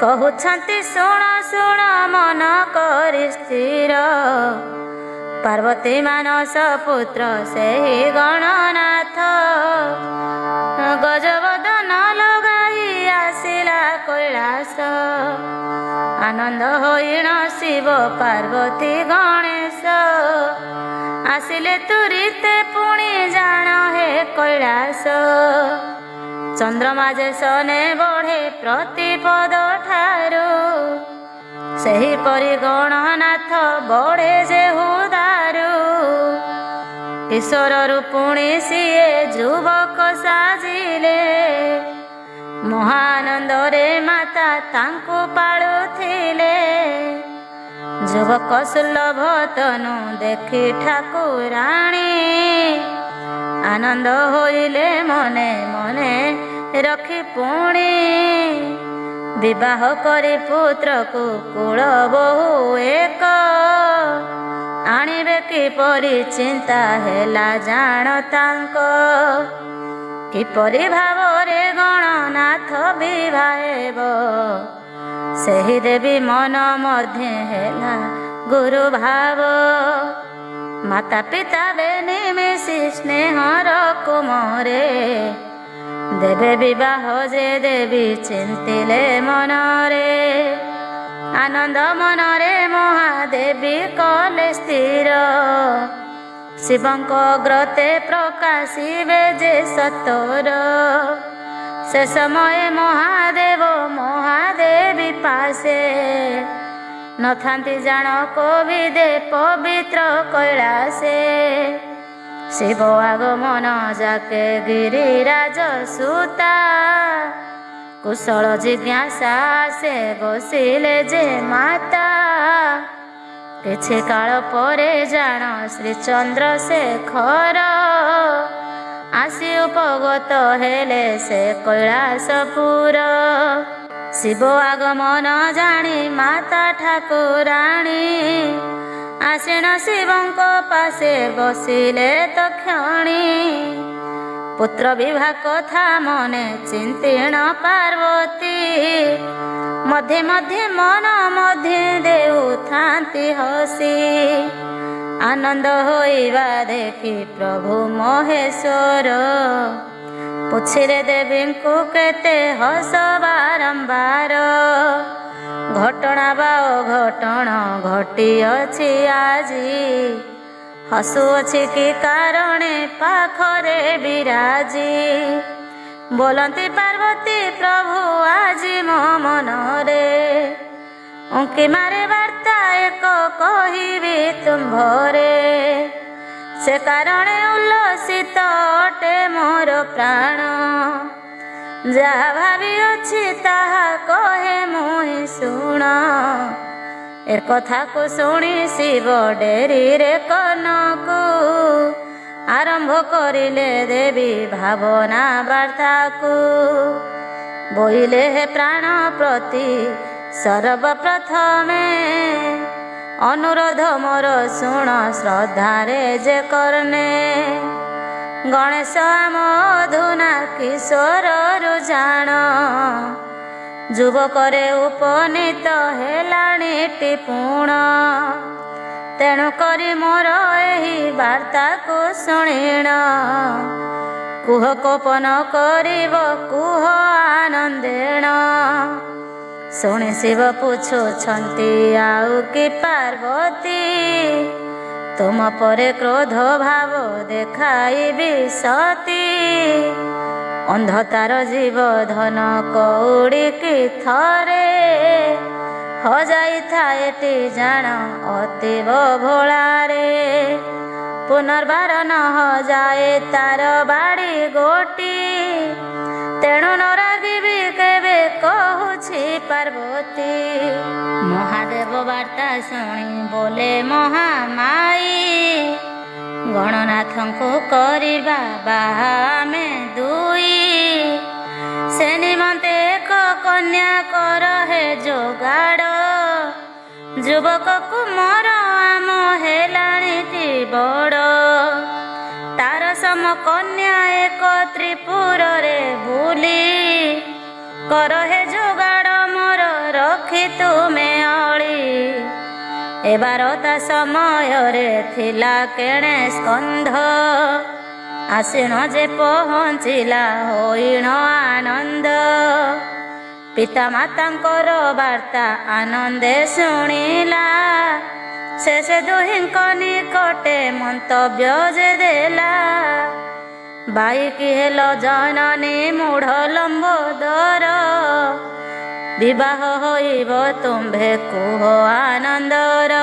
S1: କହୁଛନ୍ତି ଶୁଣ ଶୁଣ ମନ କରି ସ୍ଥିର। ପାର୍ବତୀ ମାନସ ପୁତ୍ର ସେହି ଗଣନାଥ ଗଜବଦନ ଲଗାଇ ଆସିଲା କୈଳାସ। ଆନନ୍ଦ ହୋଇଣ ଶିବ ପାର୍ବତୀ ଗଣେଶ ଆସିଲେ ତୁରିତେ ପୁଣି ଜାଣ ହେ କୈଳାସ। ଚନ୍ଦ୍ରମା ଯେ ସନେ ବଢ଼େ ପ୍ରତିପଦ ଠାରୁ ସେହିପରି ଗଣନାଥ ବଢ଼େ ଯେ ହୁଦାରୁ। କିଶୋରରୁ ପୁଣି ସିଏ ଯୁବକ ସାଜିଲେ। ମହାନନ୍ଦରେ ମାତା ତାଙ୍କୁ ପାଳୁଥିଲେ। ଯୁବକ ସୁଲଭ ତନୁ ଦେଖି ଠାକୁରାଣୀ ଆନନ୍ଦ ହୋଇଲେ ମନେ ମନେ ରଖି ପୁଣି। ବିବାହ କରି ପୁତ୍ରକୁ କୁଳ ବୋହୁ ଏକ ଆଣିବେ କିପରି ଚିନ୍ତା ହେଲା ଜାଣ ତାଙ୍କ। କିପରି ଭାବରେ ଗଣନାଥ ବିବାହ ହେବ ସେହି ଦେବୀ ମନ ମଧ୍ୟ ହେଲା ଗୁରୁ ଭାବ। ମାତା ପିତା ବେନି ମିଶି ସ୍ନେହର କୁମରେ ଦେବେ ବିବାହ ଯେ ଦେବୀ ଚିନ୍ତିଲେ ମନରେ। ଆନନ୍ଦ ମନରେ ମହାଦେବୀ କଲେ ସ୍ଥିର। ଶିବଙ୍କ ଅଗ୍ରତେ ପ୍ରକାଶିବେ ଯେ ସତର। ସେ ସମୟ ମହାଦେବ ମହାଦେବୀ ପାଶେ ନଥାନ୍ତି ଜାଣ କୋବିଦେ ପବିତ୍ର କୈଳାସେ। ଶିବ ଆଗମନ ଯାକେ ଗିରିରାଜ ସୁତା କୁଶଳ ଜିଜ୍ଞାସା ସେ ବସିଲେ ଯେ ମାତା। କିଛି କାଳ ପରେ ଜାଣ ଶ୍ରୀଚନ୍ଦ୍ରଶେଖର ଆସି ଉପଗତ ହେଲେ ସେ କୈଳାସପୁର। ଶିବ ଆଗମନ ଜାଣି ମାତା ଠାକୁରାଣୀ ଆସିଣ ଶିବଙ୍କ ପାଶେ ବସିଲେ ତକ୍ଷଣୀ। ପୁତ୍ର ବିବାହ କଥା ମନେ ଚିନ୍ତିଣ ପାର୍ବତୀ ମଧ୍ୟେ ମଧ୍ୟେ ମନ ମଧ୍ୟେ ଦେଉଥାନ୍ତି ହସି। ଆନନ୍ଦ ହୋଇବା ଦେଖି ପ୍ରଭୁ ମହେଶ୍ୱର ପୁଛିଲେ ଦେବୀଙ୍କୁ କେତେ ହସ ବାରମ୍ବାର। ଘଟଣା ବା ଅଘଟଣ ଘଟିଅଛି ଆଜି ହସୁଅଛି କି କାରଣେ ପାଖରେ ବିରାଜି। ବୋଲନ୍ତି ପାର୍ବତୀ ପ୍ରଭୁ ଆଜି ମୋ ମନରେ ଉଙ୍କି ମାରେ ବାର୍ତ୍ତା ଏକ କହିବି ତୁମ୍ଭରେ। ସେ କାରଣେ ଉଲ୍ଲସିତ ଅଟେ ମୋର ପ୍ରାଣ। ଯାହା ଭାବିଅଛି ତାହା କହେ ମୁହିଁ ଶୁଣ। ଏକଥାକୁ ଶୁଣି ଶିବ ଡେରିରେ କନକୁ ଆରମ୍ଭ କରିଲେ ଦେବୀ ଭାବନା ବାର୍ତ୍ତାକୁ। ବୋଇଲେ ହେ ପ୍ରାଣ ପ୍ରତି ସର୍ବପ୍ରଥମେ ଅନୁରୋଧ ମୋର ଶୁଣ ଶ୍ରଦ୍ଧାରେ ଯେ କର୍ଣ୍ଣେ। ଗଣେଶ ଆମ ଅଧୁନା କିଶୋରରୁ ଜାଣ ଯୁବକରେ ଉପନୀତ ହେଲାଣି ଟିପୁଣ। ତେଣୁ କରି ମୋର ଏହି ବାର୍ତ୍ତାକୁ ଶୁଣିଣ। କୁହ କୋପନ କରିବ କୁହ ଆନନ୍ଦେଣ। ଶୁଣି ଶିବ ପୁଛୁଛନ୍ତି ଆଉ କି ପାର୍ବତୀ ତୁମ ପରେ କ୍ରୋଧ ଭାବ ଦେଖାଇବି ସତୀ। ଅନ୍ଧତାର ଜୀବ ଧନ କଉଡ଼ିକି ଥରେ ହଜାଇଥାଏଟି ଜାଣ ଅତୀବ ଭୋଳାରେ। ପୁନର୍ବାର ନ ହଜାଏ ତାର ବାଡ଼ି ଗୋଟି ତେଣୁ ନ ରାଗିବି କେବେ କହୁଛି ପାର୍ବତୀ। ମହାଦେବ ବାର୍ତ୍ତା ଶୁଣି ବୋଲେ ମହାମାଇ ଗଣନାଥଙ୍କୁ କରିବା ବାହା ଆମେ ଦୁଇ। ସେ ନିମନ୍ତେ ଏକ କନ୍ୟା କର ହେ ଯୋଗାଡ଼। ଯୁବକ କୁମର ଆମ ହେଲାଣିଟି ବଡ଼। ତାର ସମ କନ୍ୟା ଏକ ତ୍ରିପୁରରେ ବୁଲି କର ହେ ଯୋଗାଡ଼ ମୋର ରଖି ତୁମେ ଅଳି। ଏ ବାରତା ସମୟରେ ଥିଲା କେଣେ ସ୍କନ୍ଧ ଆସିଣ ଯେ ପହଞ୍ଚିଲା ହୋଇଣ ଆନନ୍ଦ। ପିତା ମାତାଙ୍କର ବାର୍ତ୍ତା ଆନନ୍ଦେ ଶୁଣିଲା। ଶେଷ ଦୁହିଁଙ୍କ ନିକଟେ ମନ୍ତବ୍ୟ ଯେ ଦେଲା। ବାଇକି ହେଲ ଜନନୀ ମୂଢ଼ ଲମ୍ବୋଦର ବିବାହ ହୋଇବ ତୁମ୍ଭେ କୁହ ଆନନ୍ଦର।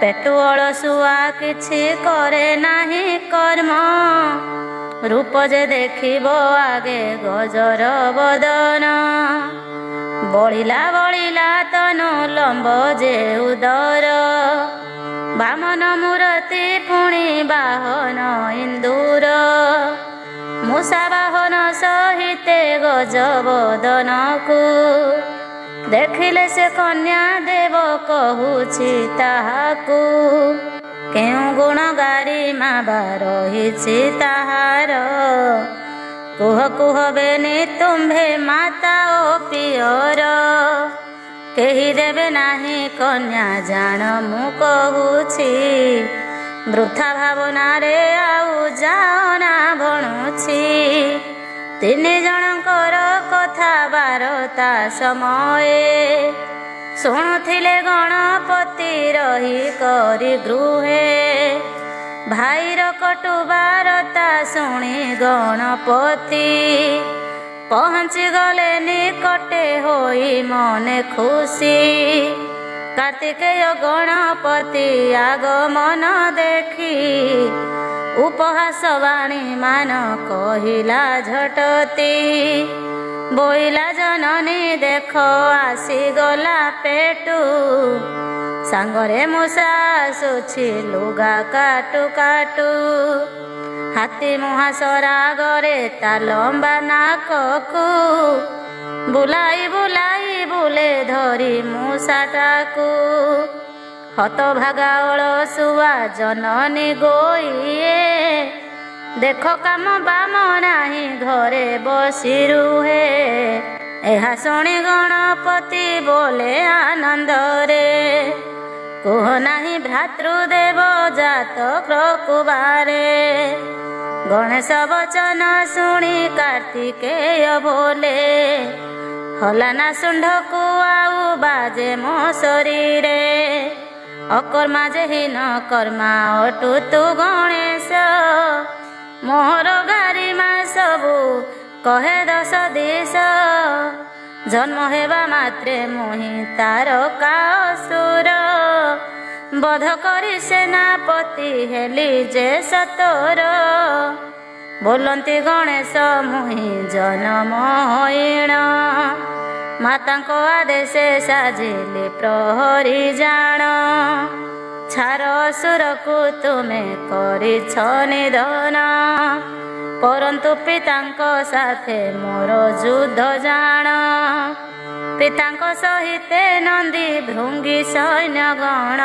S1: पेटु अलसुआ किछि करे नाही कर्म रूप जे देखिबो आगे गजर बदन बलिला बलिला तनु लंब जे उदर बामन मूर्ति पुणी बाहन इंदुर मूषा बाहन सहिते गजबदन को देखिले से कन्या देव कहूछि ताहाकू केउ गुण गारी माबा रहिछि ताहार कुह कुह बेनी तुम्भे माता ओ पियर केही देबे नाही कन्या जान मु कहूछि वृथा भावना रे आउ जाओ ना भणुछि तीन जनकर कथा बारता समये शुणुथिले गणपति रही करी गृहे भाईर कटु बारता शुणी गणपति पहुँची गले निकटे होई मने खुशी कार्तिकेय गणपति आगमन देखी उपहास वाणी मान कहिला झटती बोइला जननी देख आसी गला पेटू सांगरे मूषा आसुछि लुगा काटू काटू हाथी मुहा सरागरे ता लंबा नाककू बुलाई बुलाई बुले धरी मूषाटाकू हतभागा अलसुआ जननी गोइए देख काम बाम नाही घरे बसी रुहे एहा शुणी गणपति बोले आनंद रे कुह नाही भ्रातृदेव जात क्रकुबारे गणेश वचन शुणी कार्तिकेय बोले हलाना शुंढ को आउ बाजे मो शरीरे अकर्मा जेहीन कर्मा अटु तु गणेश मोहर गारिमा सबु कहे दश दिश जन्म हेबा मात्रे मुहि तारका असुर बध करी सेनापति हेली जे सतोर बोलंती गणेश मुहि जनम होइण मातांको आदेशे साजिली प्रहरी जान छार असुर को तुमे करिछ निधन परंतु पितांको साथे मोर युद्ध जान पितांको सहिते नंदी भृंगी सैन्य गण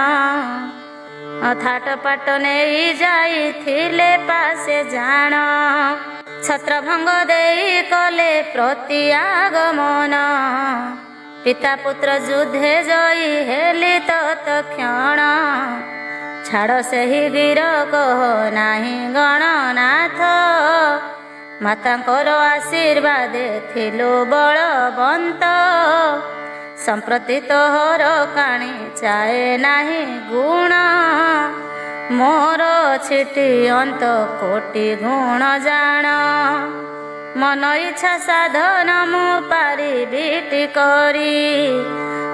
S1: थाट पाट नहीं जाइथिले पासे जान छत्रभंग देई कले प्रति आगमन पिता पुत्र युद्धे जयी हेली तत्क्षण छाड़ सेही वीर कह नाही गणनाथ मातांकर आशीर्वाद थिलु बलवंत संप्रति तोहर काणी चाहे नाही गुण मोर छिटी अंत कोटि गुण जान मन इच्छा साधन मु पारिबी करी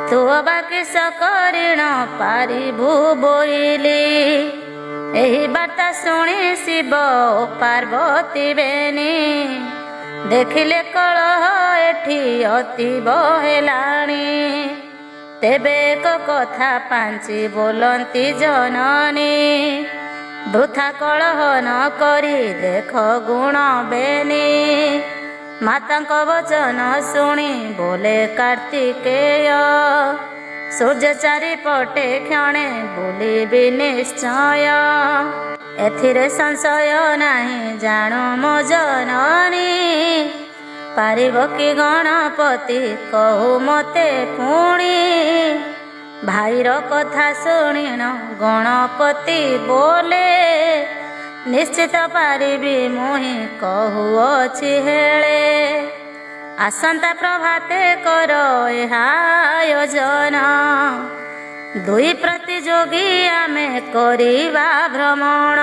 S1: तू बाकी सकरिण पारिबु बोइली एही बार्ता शुणी शिव पार्वती बेनी देखिले कलह एठी अति बहेलाणी तेबे एक कथा पांची बोलंती जननी वृथा कलह न करी देख गुण बेनी मातांक वचन शुणी बोले कार्तिकेय सूर्य चारिपटे क्षणे बुलिबि निश्चय एथिरे संशय नाही जाणु मो जननी पारिब कि गणपति कहू मते पुणी भाईर कथा शुणिण गणपति बोले निश्चित पारिबी मुहि कहूअछि हेळे आसंता प्रभाते कर एहा आयोजन दुई प्रतियोगी आमे करिबा भ्रमण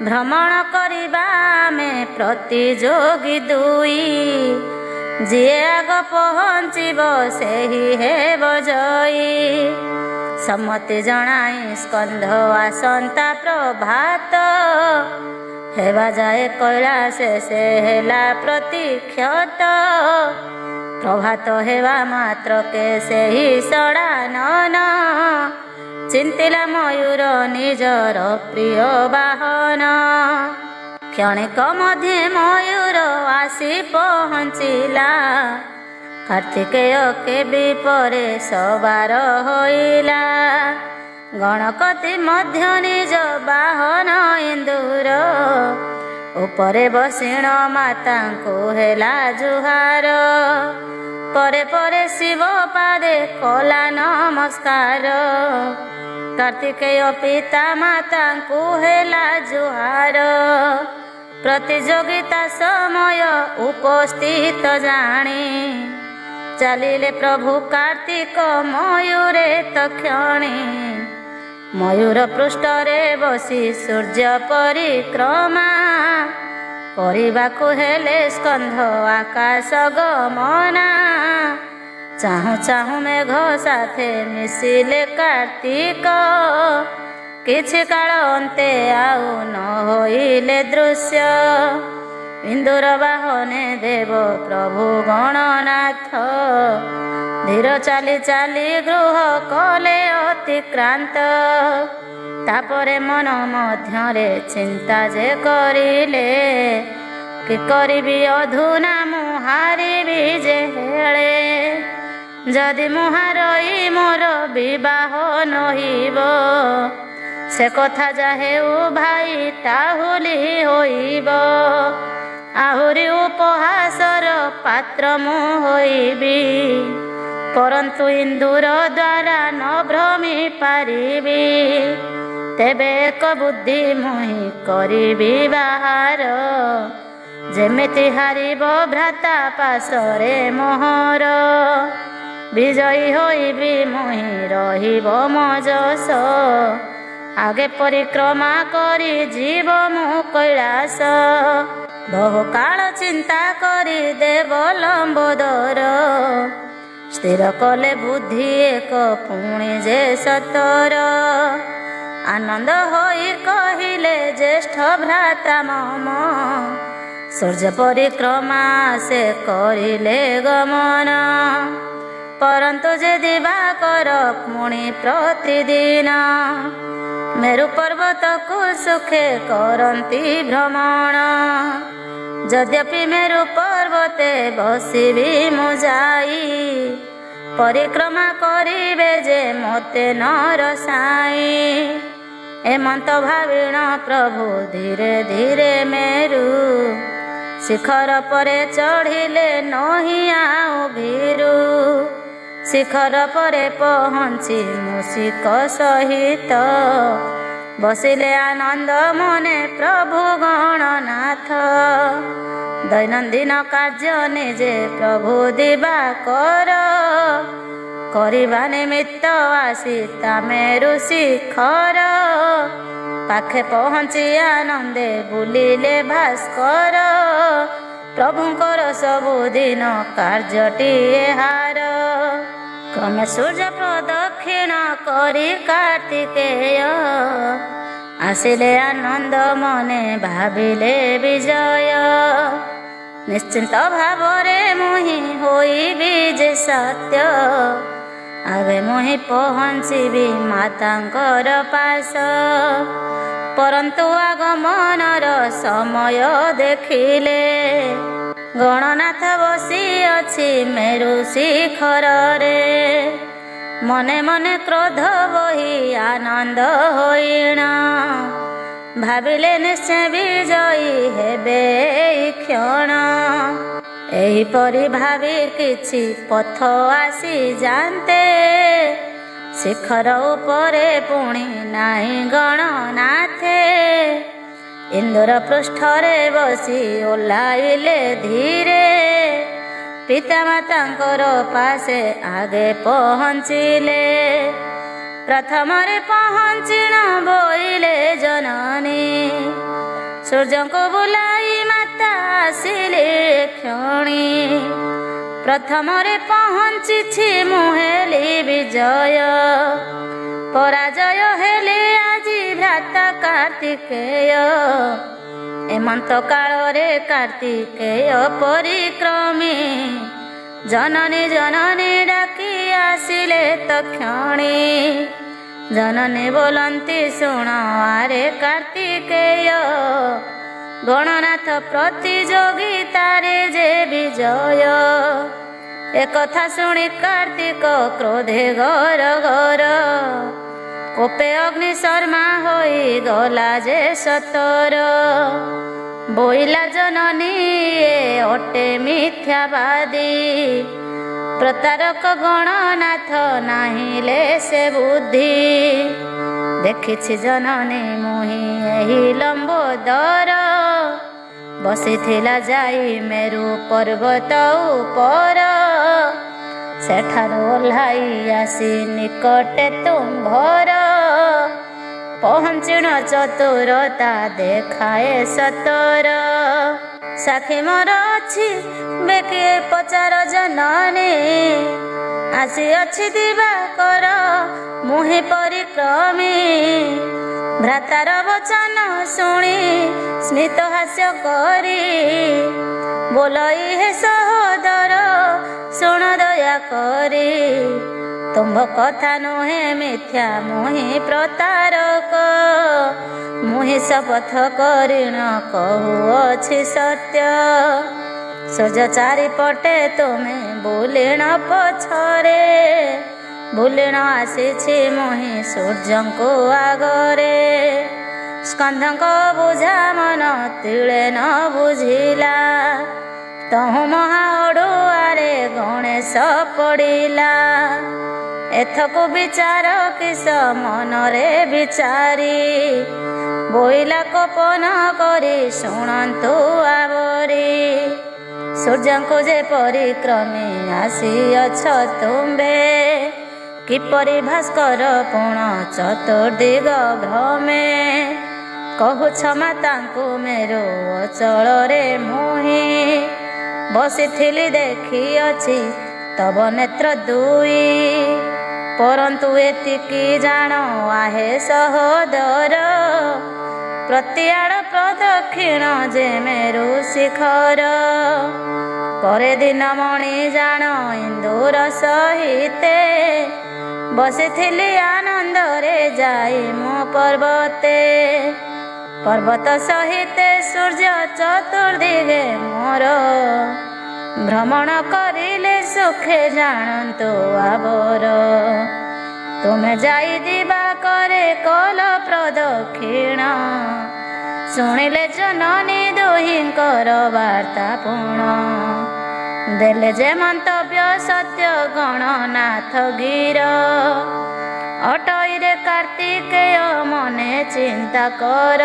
S1: भ्रमण करिबा आमे प्रतियोगी दुई जिए आग पहुँचीब सेही हेब जयी ସମ୍ମତି ଜଣାଇ ସ୍କନ୍ଧ ଆସନ୍ତା ପ୍ରଭାତ ହେବା ଯାଏ କୈଳାସେ ସେ ହେଲା ପ୍ରତିକ୍ଷତ। ପ୍ରଭାତ ହେବା ମାତ୍ରକେ ସେହି ଷଡ଼ାନନ ଚିନ୍ତିଲା ମୟୂର ନିଜର ପ୍ରିୟ ବାହନ। କ୍ଷଣିକ ମଧ୍ୟେ ମୟୂର ଆସି ପହଞ୍ଚିଲା କାର୍ତ୍ତିକେୟ କେବି ପରେ ସବାର ହୋଇଲା। ଗଣପତି ମଧ୍ୟ ନିଜ ବାହନ ଇନ୍ଦୁର ଉପରେ ବସିଣ ମାତାଙ୍କୁ ହେଲା ଜୁହାର। ପରେ ପରେ ଶିବ ପାଦେ କଲା ନମସ୍କାର। କାର୍ତ୍ତିକେୟ ପିତା ମାତାଙ୍କୁ ହେଲା ଜୁହାର। ପ୍ରତିଯୋଗିତା ସମୟ ଉପସ୍ଥିତ ଜାଣି ଚାଲିଲେ ପ୍ରଭୁ କାର୍ତ୍ତିକ ମୟୂରେ ତକ୍ଷଣୀ। ମୟୂର ପୃଷ୍ଠରେ ବସି ସୂର୍ଯ୍ୟ ପରିକ୍ରମା କରିବାକୁ ହେଲେ ସ୍କନ୍ଧ ଆକାଶ ଗମନା। ଚାହୁଁ ଚାହୁଁ ମେଘ ସାଥେ ମିଶିଲେ କାର୍ତ୍ତିକ କିଛି କାଳ ଅନ୍ତେ ଆଉ ନ ହୋଇଲେ ଦୃଶ୍ୟ। ଇନ୍ଦୁର ବାହନେ ଦେବ ପ୍ରଭୁ ଗଣନାଥ ଧୀର ଚାଲି ଚାଲି ଗୃହ କଲେ ଅତିକ୍ରାନ୍ତ। ତାପରେ ମନ ମଧ୍ୟରେ ଚିନ୍ତା ଯେ କରିଲେ କି କରିବି ଅଧୁନା ମୁଁ ହାରିବି ଯେ ହେଳେ। ଯଦି ମୁଁ ହାରଇ ମୋର ବିବାହ ନହିବ ସେ କଥା ଯା ହେଉ ଭାଇ ଟାହୁଲି ହୋଇବ। ଆହୁରି ଉପହାସର ପାତ୍ର ମୁଁ ହୋଇବି ପରନ୍ତୁ ଇନ୍ଦୁର ଦ୍ୱାରା ନ ଭ୍ରମି ପାରିବି। ତେବେ ଏକ ବୁଦ୍ଧି ମୁହିଁ କରିବି ବାହାର ଯେମିତି ହାରିବ ଭ୍ରାତା ପାଶରେ ମୋହର। ବିଜୟୀ ହୋଇବି ମୁହିଁ ରହିବ ମୋ ଯଶ ଆଗେ ପରିକ୍ରମା କରି ଯିବ ମୁଁ କୈଳାସ। ବହୁ କାଳ ଚିନ୍ତା କରି ଦେବ ଲମ୍ବୋଦର ସ୍ଥିର କଲେ ବୁଦ୍ଧି ଏକ ପୁଣି ଯେ ସତର। ଆନନ୍ଦ ହୋଇ କହିଲେ ଜ୍ୟେଷ୍ଠ ଭ୍ରାତା ମମ ସୂର୍ଯ୍ୟ ପରିକ୍ରମା ସେ କରିଲେ ଗମନ। ପରନ୍ତୁ ଯେ ଦିବାକର ପୁଣି ପ୍ରତିଦିନ ମେରୁ ପର୍ବତକୁ ସୁଖେ କରନ୍ତି ଭ୍ରମଣ। ଯଦ୍ୟପି ମେରୁ ପର୍ବତେ ବସିବି ମୁଁ ଯାଇ ପରିକ୍ରମା କରିବେ ଯେ ମୋତେ ନର ସାଇ। ଏମନ୍ତ ଭାବିଣ ପ୍ରଭୁ ଧୀରେ ଧୀରେ ମେରୁ ଶିଖର ପରେ ଚଢ଼ିଲେ ନହିଁ ଆଉ ଭୀରୁ। ଶିଖର ପରେ ପହଞ୍ଚି ମୂଷିକ ସହିତ ବସିଲେ ଆନନ୍ଦ ମନେ ପ୍ରଭୁ ଗଣନାଥ। ଦୈନନ୍ଦିନ କାର୍ଯ୍ୟ ନିଜେ ପ୍ରଭୁ ଦିବାକର କରିବା ନିମିତ୍ତ ଆସି ତା ମେରୁ ଶିଖର। ପାଖେ ପହଞ୍ଚି ଆନନ୍ଦେ ବୁଲିଲେ ଭାସ୍କର। ପ୍ରଭୁଙ୍କର ସବୁଦିନ କାର୍ଯ୍ୟଟି ଏହାର। କ୍ରମେ ସୂର୍ଯ୍ୟ ପ୍ରଦକ୍ଷିଣ କରି କାର୍ତ୍ତିକେୟ ଆସିଲେ ଆନନ୍ଦ ମନେ ଭାବିଲେ ବିଜୟ। ନିଶ୍ଚିନ୍ତ ଭାବରେ ମୁହିଁ ହୋଇବି ଯେ ସତ୍ୟ ଆଗେ ମୁହିଁ ପହଞ୍ଚିବି ମାତାଙ୍କର ପାଶ। ପରନ୍ତୁ ଆଗମନର ସମୟ ଦେଖିଲେ ଗଣନାଥ ବସି ଅଛି ମେରୁ ଶିଖରରେ। ମନେ ମନେ କ୍ରୋଧ ବହି ଆନନ୍ଦ ହୋଇଣ ଭାବିଲେ ନିଶ୍ଚୟ ବିଜୟୀ ହେବେ ଏଇ କ୍ଷଣ। ଏହିପରି ଭାବି କିଛି ପଥ ଆସି ଯାନ୍ତେ ଶିଖର ଉପରେ ପୁଣି ନାହିଁ ଗଣନାଥେ। ଇନ୍ଦୁର ପୃଷ୍ଠରେ ବସି ଓହ୍ଲାଇଲେ ଧୀରେ ପିତାମାତାଙ୍କର ପାଶେ ଆଗେ ପହଞ୍ଚିଲେ। ପ୍ରଥମରେ ପହଞ୍ଚିଣ ବୋଇଲେ ଜନନୀ ସୂର୍ଯ୍ୟଙ୍କୁ ବୁଲାଇ ମାତା ଆସିଲେ କ୍ଷଣି। ପ୍ରଥମରେ ପହଞ୍ଚିଛି ମୁଁ ହେଲି ବିଜୟ ପରାଜୟ ହେଲେ ଆଜି ଭ୍ରାତା କାର୍ତ୍ତିକେୟ। ଏମନ୍ତ କାଳରେ କାର୍ତ୍ତିକେୟ ପରିକ୍ରମୀ ଜନନୀ ଜନନୀ ଡାକି ଆସିଲେ ତକ୍ଷଣୀ। ଜନନୀ ବୋଲନ୍ତି ଶୁଣ ଆରେ କାର୍ତ୍ତିକେୟ ଗଣନାଥ ପ୍ରତିଯୋଗିତାରେ ଯେ ବିଜୟ। একথা শুনি কার্তিক ক্রোধে ঘর ঘর কোপে অগ্নি শর্মা হয়ে গলা যে সতর। বইলা জননী এ অটে মিথ্যাবাদী প্রতারক গণনাথ নাহিলে সে বুদ্ধি। দেখিছি জননী মুহি ଏହି ଲମ୍ବୋଦର ବସିଥିଲା ଯାଇ ମେରୁ ପର୍ବତ ଉପର। ସେଠାରୁ ଓହ୍ଲାଇ ଆସି ନିକଟେ ତୁମ୍ଭର ପହଞ୍ଚିଣ ଚତୁରତା ଦେଖାଏ ସତର। ସାକ୍ଷୀ ମୋର ଅଛି ବେକି ପଚାର ଜନନୀ ଆସିଅଛି ଦିବାକର ମୁହିଁ ପରିକ୍ରମୀ। ଭ୍ରାତାର ବଚନ ଶୁଣି ସ୍ମିତ ହାସ୍ୟ କରି ବୋଲଇ ହେ ସହୋଦର ଶୁଣ ଦୟା କରି। ତୁମ୍ଭ କଥା ନୁହେଁ ମିଥ୍ୟା ମୁହିଁ ପ୍ରତାରକ ମୁହିଁ ଶପଥ କରିଣ କହୁଅଛି ସତ୍ୟ। ସୂର୍ଯ୍ୟ ଚାରିପଟେ ତୁମେ ବୁଲିଣ ପଛରେ ବୁଲିଣ ଆସିଛି ମୁହିଁ ସୂର୍ଯ୍ୟଙ୍କୁ ଆଗରେ। ସ୍କନ୍ଧଙ୍କ ବୁଝା ମନ ତିଳେ ନ ବୁଝିଲା ତହୁଁ ମହା ଅଡୁଆରେ ଗଣେଶ ପଡ଼ିଲା। ଏଥକୁ ବିଚାର କିସ ମନରେ ବିଚାରି ବୋଇଲା କୋପନ କରି ଶୁଣନ୍ତୁ ଆବରି। ସୂର୍ଯ୍ୟଙ୍କୁ ଯେ ପରିକ୍ରମୀ ଆସିଅଛ ତୁମ୍ଭେ କିପରି ଭାସ୍କର ପୁଣ ଚତୁର୍ଦିଗ ଭ୍ରମେ। କହୁଛ ମାତାଙ୍କୁ ମେରୁ ଅଚଳରେ ମୁହିଁ ବସିଥିଲି ଦେଖିଅଛି ତବ ନେତ୍ର ଦୁଇ। ପରନ୍ତୁ ଏତିକି ଜାଣ ଆହେ ସହୋଦର ପ୍ରତିଆଡ଼ ପ୍ରଦକ୍ଷିଣ ଯେ ମେରୁ ଶିଖର। ପରେ ଦିନ ମଣି ଜାଣ ଇନ୍ଦୁର ସହିତେ ବସିଥିଲି ଆନନ୍ଦରେ ଯାଇ ମୁଁ ପର୍ବତେ। ପର୍ବତ ସହିତେ ସୂର୍ଯ୍ୟ ଚତୁର୍ଦିଗେ ମୋର ଭ୍ରମଣ କରିଲେ ସୁଖେ ଜାଣନ୍ତୁ ଆବର। ତୁମେ ଯାଇ ଦିବାକରେ କଲ ପ୍ରଦକ୍ଷିଣ ଶୁଣିଲେ ଜନନୀ ଦୁହିଁଙ୍କର ବାର୍ତ୍ତା ପୁଣ। ଦେଲେ ଯେ ମନ୍ତବ୍ୟ ସତ୍ୟ ଗଣନାଥ ଗିର। ଅଟଇରେ କାର୍ତ୍ତିକେୟ ମନେ ଚିନ୍ତା କର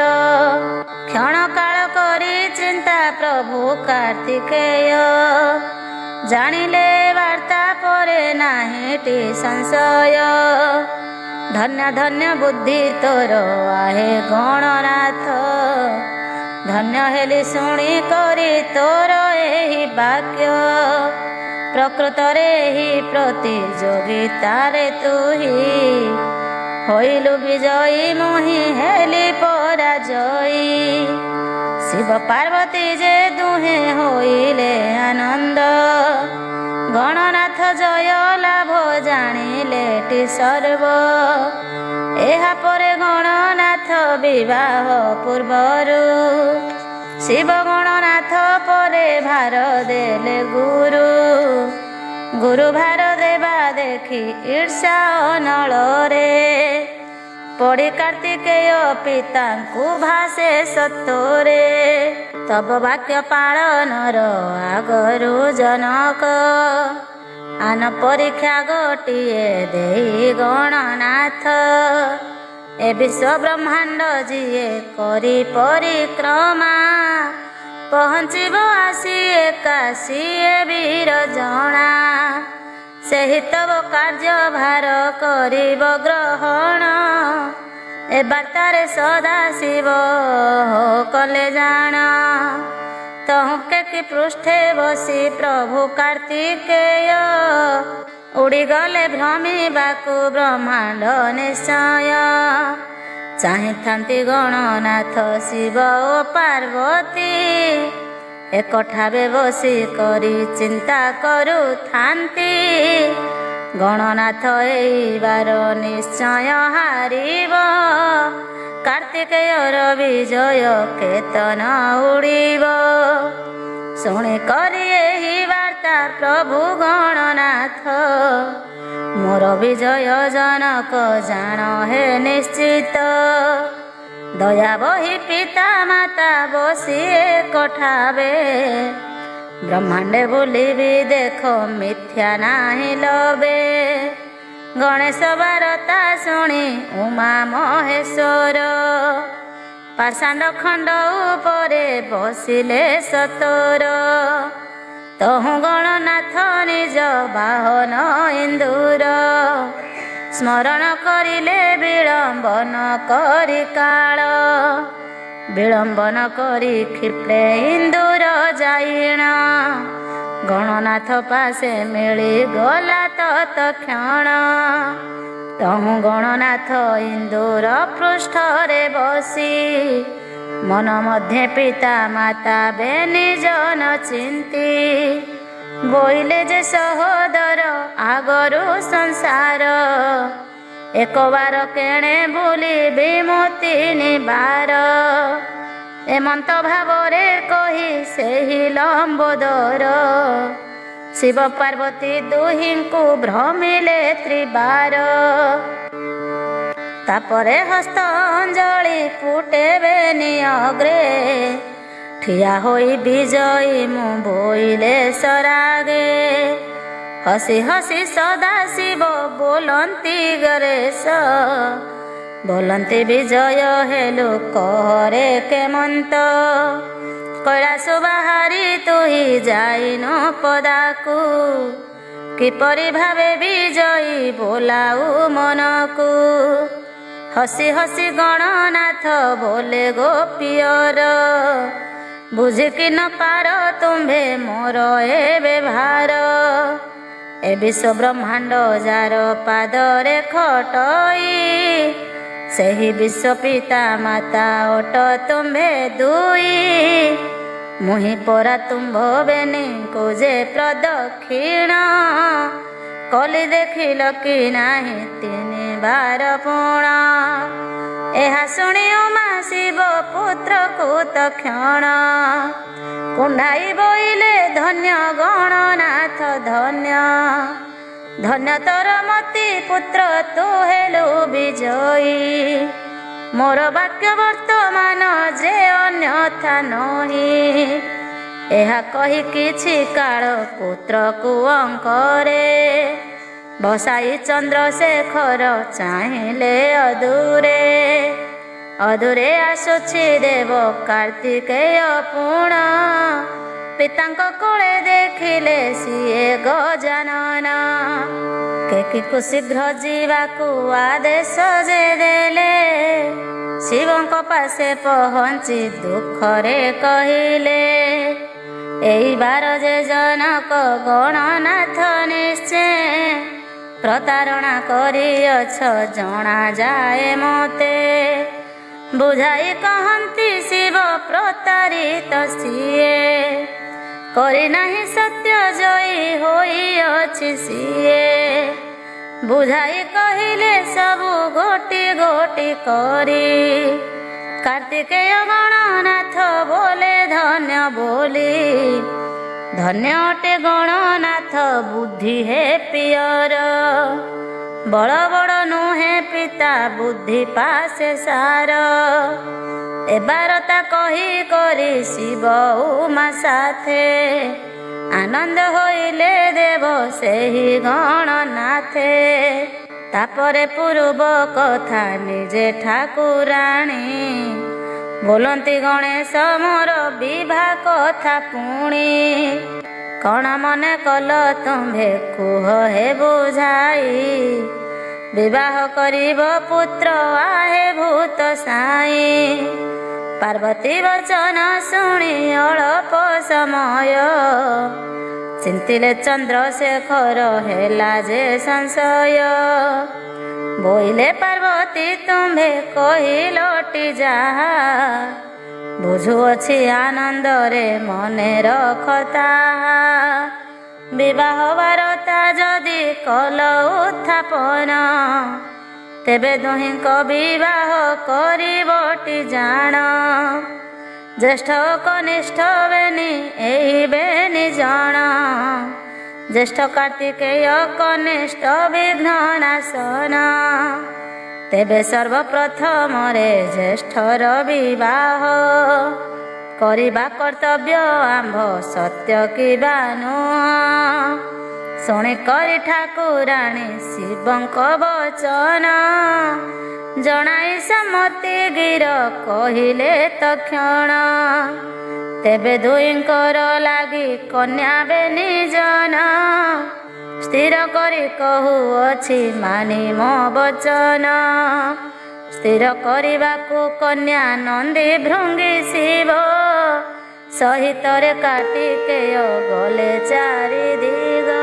S1: କ୍ଷଣ କାଳ କରି ଚିନ୍ତା ପ୍ରଭୁ କାର୍ତ୍ତିକେୟ। ଜାଣିଲେ ବାର୍ତ୍ତା ପରେ ନାହିଁଟି ସଂଶୟ ଧନ୍ୟ ଧନ୍ୟ ବୁଦ୍ଧି ତୋର ଆହେ ଗଣନାଥ। ଧନ୍ୟ ହେଲି ଶୁଣି କରି ତୋର ଏହି ବାକ୍ୟ। ପ୍ରକୃତରେ ଏହି ପ୍ରତିଯୋଗିତାରେ ତୁହି ହୋଇଲୁ ବିଜୟୀ ମୁହିଁ ହେଲି ପରାଜୟୀ। ଶିବ ପାର୍ବତୀ ଯେ ଦୁହେଁ ହୋଇଲେ ଆନନ୍ଦ ଗଣନାଥ ଜୟ ଲାଭ ଜାଣିଲେଟି ସର୍ବ। ଏହା ପରେ ଗଣନାଥ ବିବାହ ପୂର୍ବରୁ ଶିବ ଗଣନାଥ ପରେ ଭାର ଦେଲେ ଗୁରୁ। ଗୁରୁ ଭାର ଦେବା ଦେଖି ଈର୍ଷା ଅନଳରେ ପଡ଼ି କାର୍ତ୍ତିକେୟ ପିତାଙ୍କୁ ଭାସେ ସତ୍ୱରେ। ତବ ବାକ୍ୟ ପାଳନର ଆଗରୁ ଜନକ ଆନ ପରୀକ୍ଷା ଗୋଟିଏ ଦେଇ ଗଣନାଥ। ଏ ବିଶ୍ୱ ବ୍ରହ୍ମାଣ୍ଡ ଯିଏ କରି ପରିକ୍ରମା ପହଞ୍ଚିବ ଆସି ଏକାଶୀ ଏ ବୀର ଜଣା। ସେହି ତବ କାର୍ଯ୍ୟ ଭାର କରିବ ଗ୍ରହଣ ଏ ବାର୍ତ୍ତାରେ ସଦା ଶିବ କଲେ ଜାଣ। ତହୁଁ କି ପୃଷ୍ଠେ ବସି ପ୍ରଭୁ କାର୍ତ୍ତିକେୟ ଉଡ଼ିଗଲେ ଭ୍ରମିବାକୁ ବ୍ରହ୍ମାଣ୍ଡ ନିଶ୍ଚୟ। ଚାହିଁଥାନ୍ତି ଗଣନାଥ ଶିବ ଓ ପାର୍ବତୀ, ଏକଠାରେ ବସି କରି ଚିନ୍ତା କରୁଥାନ୍ତି। ଗଣନାଥ ଏଇବାର ନିଶ୍ଚୟ ହାରିବ, କାର୍ତ୍ତିକେୟର ବିଜୟ କେତନ ଉଡ଼ିବ। ଶୁଣି କରି ଏହି ବାର୍ତ୍ତା ପ୍ରଭୁ ଗଣନାଥ, ମୋର ବିଜୟ ଜନକ ଜାଣ ହେ ନିଶ୍ଚିତ। ଦୟା ବହି ପିତା ମାତା ବସି ଏକଠାରେ, ବ୍ରହ୍ମାଣ୍ଡେ ବୁଲିବି ଦେଖ ମିଥ୍ୟା ନାହିଁ ଲବେ। ଗଣେଶ ବାରତା ଶୁଣି ଉମା ମହେଶ୍ୱର, ପାଷାଣ୍ଡ ଖଣ୍ଡ ଉପରେ ବସିଲେ ସତର। ତହୁଁ ଗଣନାଥ ନିଜ ବାହନ ଇନ୍ଦୁର, ସ୍ମରଣ କରିଲେ ବିଳମ୍ବନ କରି କାଳ। ବିଳମ୍ବନ କରି କ୍ଷିପ୍ରେ ଇନ୍ଦୁର ଯାଇଣ, ଗଣନାଥ ପାଶେ ମିଳିଗଲା ତତ୍କ୍ଷଣ। ତହୁଁ ଗଣନାଥ ଇନ୍ଦୁର ପୃଷ୍ଠରେ ବସି, ମନ ମଧ୍ୟେ ପିତା ମାତା ବେନିଜ ନ ଚିନ୍ତି। ବୋଇଲେ ଯେ ସହୋଦର ଆଗରୁ ସଂସାର, ଏକବାର କେଣେ ବୁଲି ବିମୁକ୍ତି ନିବାର। ଏମନ୍ତ ଭାବରେ କହି ସେହି ଲମ୍ବୋଦର, ଶିବ ପାର୍ବତୀ ଦୁହିଁଙ୍କୁ ଭ୍ରମିଲେ ତ୍ରିବାର। ତାପରେ ହସ୍ତ ଅଞ୍ଜଳି ଫୁଟେବେ ନିଅଗ୍ରେ, ଠିଆ ହୋଇ ବିଜୟୀ ମୁଁ ବୋଇଲେ ସରାଗେ। ହସି ହସି ସଦା ଶିବ ବୋଲନ୍ତି ଗଣେଶ, ବୋଲନ୍ତି ବିଜୟ ହେଲୁ କହରେ କେମନ୍ତ। କୈଳାସ ବାହାରି ତୁହି ଯାଇନୁ ପଦାକୁ, କିପରି ଭାବେ ବିଜୟୀ ବୋଲାଉ ମନକୁ। ହସି ହସି ଗଣନାଥ ବୋଲେ ଗୋପିୟର, ବୁଝିକି ନ ପାର ତୁମ୍ଭେ ମୋର ଏବେ ଭାର। ଏ ବିଶ୍ୱ ବ୍ରହ୍ମାଣ୍ଡ ଯାର ପାଦରେ ଖଟଇ, ସେହି ବିଶ୍ୱ ପିତା ମାତା ଅଟ ତୁମ୍ଭେ ଦୁଇ। ମୁହିଁ ପରା ତୁମ୍ଭ ବେନିଙ୍କୁ ଯେ ପ୍ରଦକ୍ଷିଣ, କଲି ଦେଖିଲ କି ନାହିଁ ତିନିବାର ପୁଣ। ଏହା ଶୁଣି ଉମା ଶିବ ପୁତ୍ରକୁ ତକ୍ଷଣ, କୁଣ୍ଢାଇ ବୋଇଲେ ଧନ୍ୟ ଗଣନାଥ ଧନ୍ୟ। ଧନ୍ୟ ତୋର ମତି ପୁତ୍ର ତୁ ହେଲୁ ବିଜୟୀ, ମୋର ବାକ୍ୟ ବର୍ତ୍ତମାନ ଯେ ଅନ୍ୟଥା ନୁହେଁ। ଏହା କହି କିଛି କାଳ ପୁତ୍ରକୁ ଅଙ୍କରେ, ବସାଇ ଚନ୍ଦ୍ରଶେଖର ଚାହିଁଲେ ଅଦୂରେ। ଅଦୂରେ ଆସୁଛି ଦେବ କାର୍ତ୍ତିକେୟ ପୁଣ, ପିତାଙ୍କ କୋଳେ ଦେଖିଲେ ସିଏ ଗଜାନନ। କେକିକୁ ଶୀଘ୍ର ଯିବାକୁ ଆଦେଶ ଯେ ଦେଲେ, ଶିବଙ୍କ ପାଶେ ପହଞ୍ଚି ଦୁଃଖରେ କହିଲେ। ଏଇବାର ଯେ ଜନକ ଗଣନାଥ ନିଶ୍ଚେ, ପ୍ରତାରଣା କରିଅଛ ଜଣାଯାଏ ମୋତେ। ବୁଝାଇ କହନ୍ତି ଶିବ ପ୍ରତାରିତ ସିଏ, କରିନାହିଁ ସତ୍ୟ ଜୟୀ ହୋଇଅଛି ସିଏ। ବୁଝାଇ କହିଲେ ସବୁ ଗୋଟି ଗୋଟି କରି, କାର୍ତ୍ତିକେୟ ଗଣନାଥ ବୋଲେ ଧନ୍ୟ ବୋଲି। ଧନ୍ୟ ଅଟେ ଗଣନାଥ ବୁଦ୍ଧି ହେ ପିୟର, ବଳ ବଡ଼ ନୁହେଁ ପିତା ବୁଦ୍ଧି ପାଶେ ସାର। ଏବାରତା କହି କରି ଶିବ ଉମା ସାଥେ, ଆନନ୍ଦ ହୋଇଲେ ଦେବ ସେହି ଗଣନାଥେ। ତାପରେ ପୂର୍ବ କଥା ନିଜେ ଠାକୁରାଣୀ, ବୋଲନ୍ତି ଗଣେଶ ମୋର ବିଭା କଥା ପୁଣି। କଣ ମନେ କଲ ତୁମ୍ଭେ କୁହ ହେ ବୁଝାଇ, ବିବାହ କରିବ ପୁତ୍ର ଆହେ ଭୂତ ସାଇ। ପାର୍ବତୀ ବଚନ ଶୁଣି ଅଳ୍ପ ସମୟ, ଚିନ୍ତିଲେ ଚନ୍ଦ୍ରଶେଖର ହେଲା ଯେ ସଂଶୟ। ବୋଇଲେ ପାର୍ବତୀ ତୁମ୍ଭେ କହିଲଟି ଯାହା, ବୁଝୁଅଛି ଆନନ୍ଦରେ ମନେ ରଖ ତାହା। ବିବାହ ବାରତା ଯଦି କଲ ଉତ୍ଥାପନ, ତେବେ ଦୁହିଁଙ୍କ ବିବାହ କରିବଟି ଜାଣ। ଜ୍ୟେଷ୍ଠ କନିଷ୍ଠ ବେନି ଏହି ବେନି ଜଣ, ଜ୍ୟେଷ୍ଠ କାର୍ତ୍ତିକେୟ କନିଷ୍ଠ ବିଘ୍ନ ନାଶନ। ତେବେ ସର୍ବପ୍ରଥମରେ ଜ୍ୟେଷ୍ଠର ବିବାହ, କରିବା କର୍ତ୍ତବ୍ୟ ଆମ୍ଭ ସତ୍ୟ କିବା ନୁହଁ। ଶୁଣି କରି ଠାକୁରାଣୀ ଶିବଙ୍କ ବଚନ, ଜଣାଇ ସମ୍ମତି ଗିର କହିଲେ ତକ୍ଷଣ। ତେବେ ଦୁହିଁଙ୍କର ଲାଗି କନ୍ୟା ବେନି ଜନ, ସ୍ଥିର କରି କହୁଅଛି ମାନି ମୋ ବଚନ। ସ୍ଥିର କରିବାକୁ କନ୍ୟା ନନ୍ଦୀ ଭୃଙ୍ଗି ଶିବ, ସହିତରେ କାର୍ତ୍ତିକେୟ ଗଲେ ଚାରି ଦିଗ।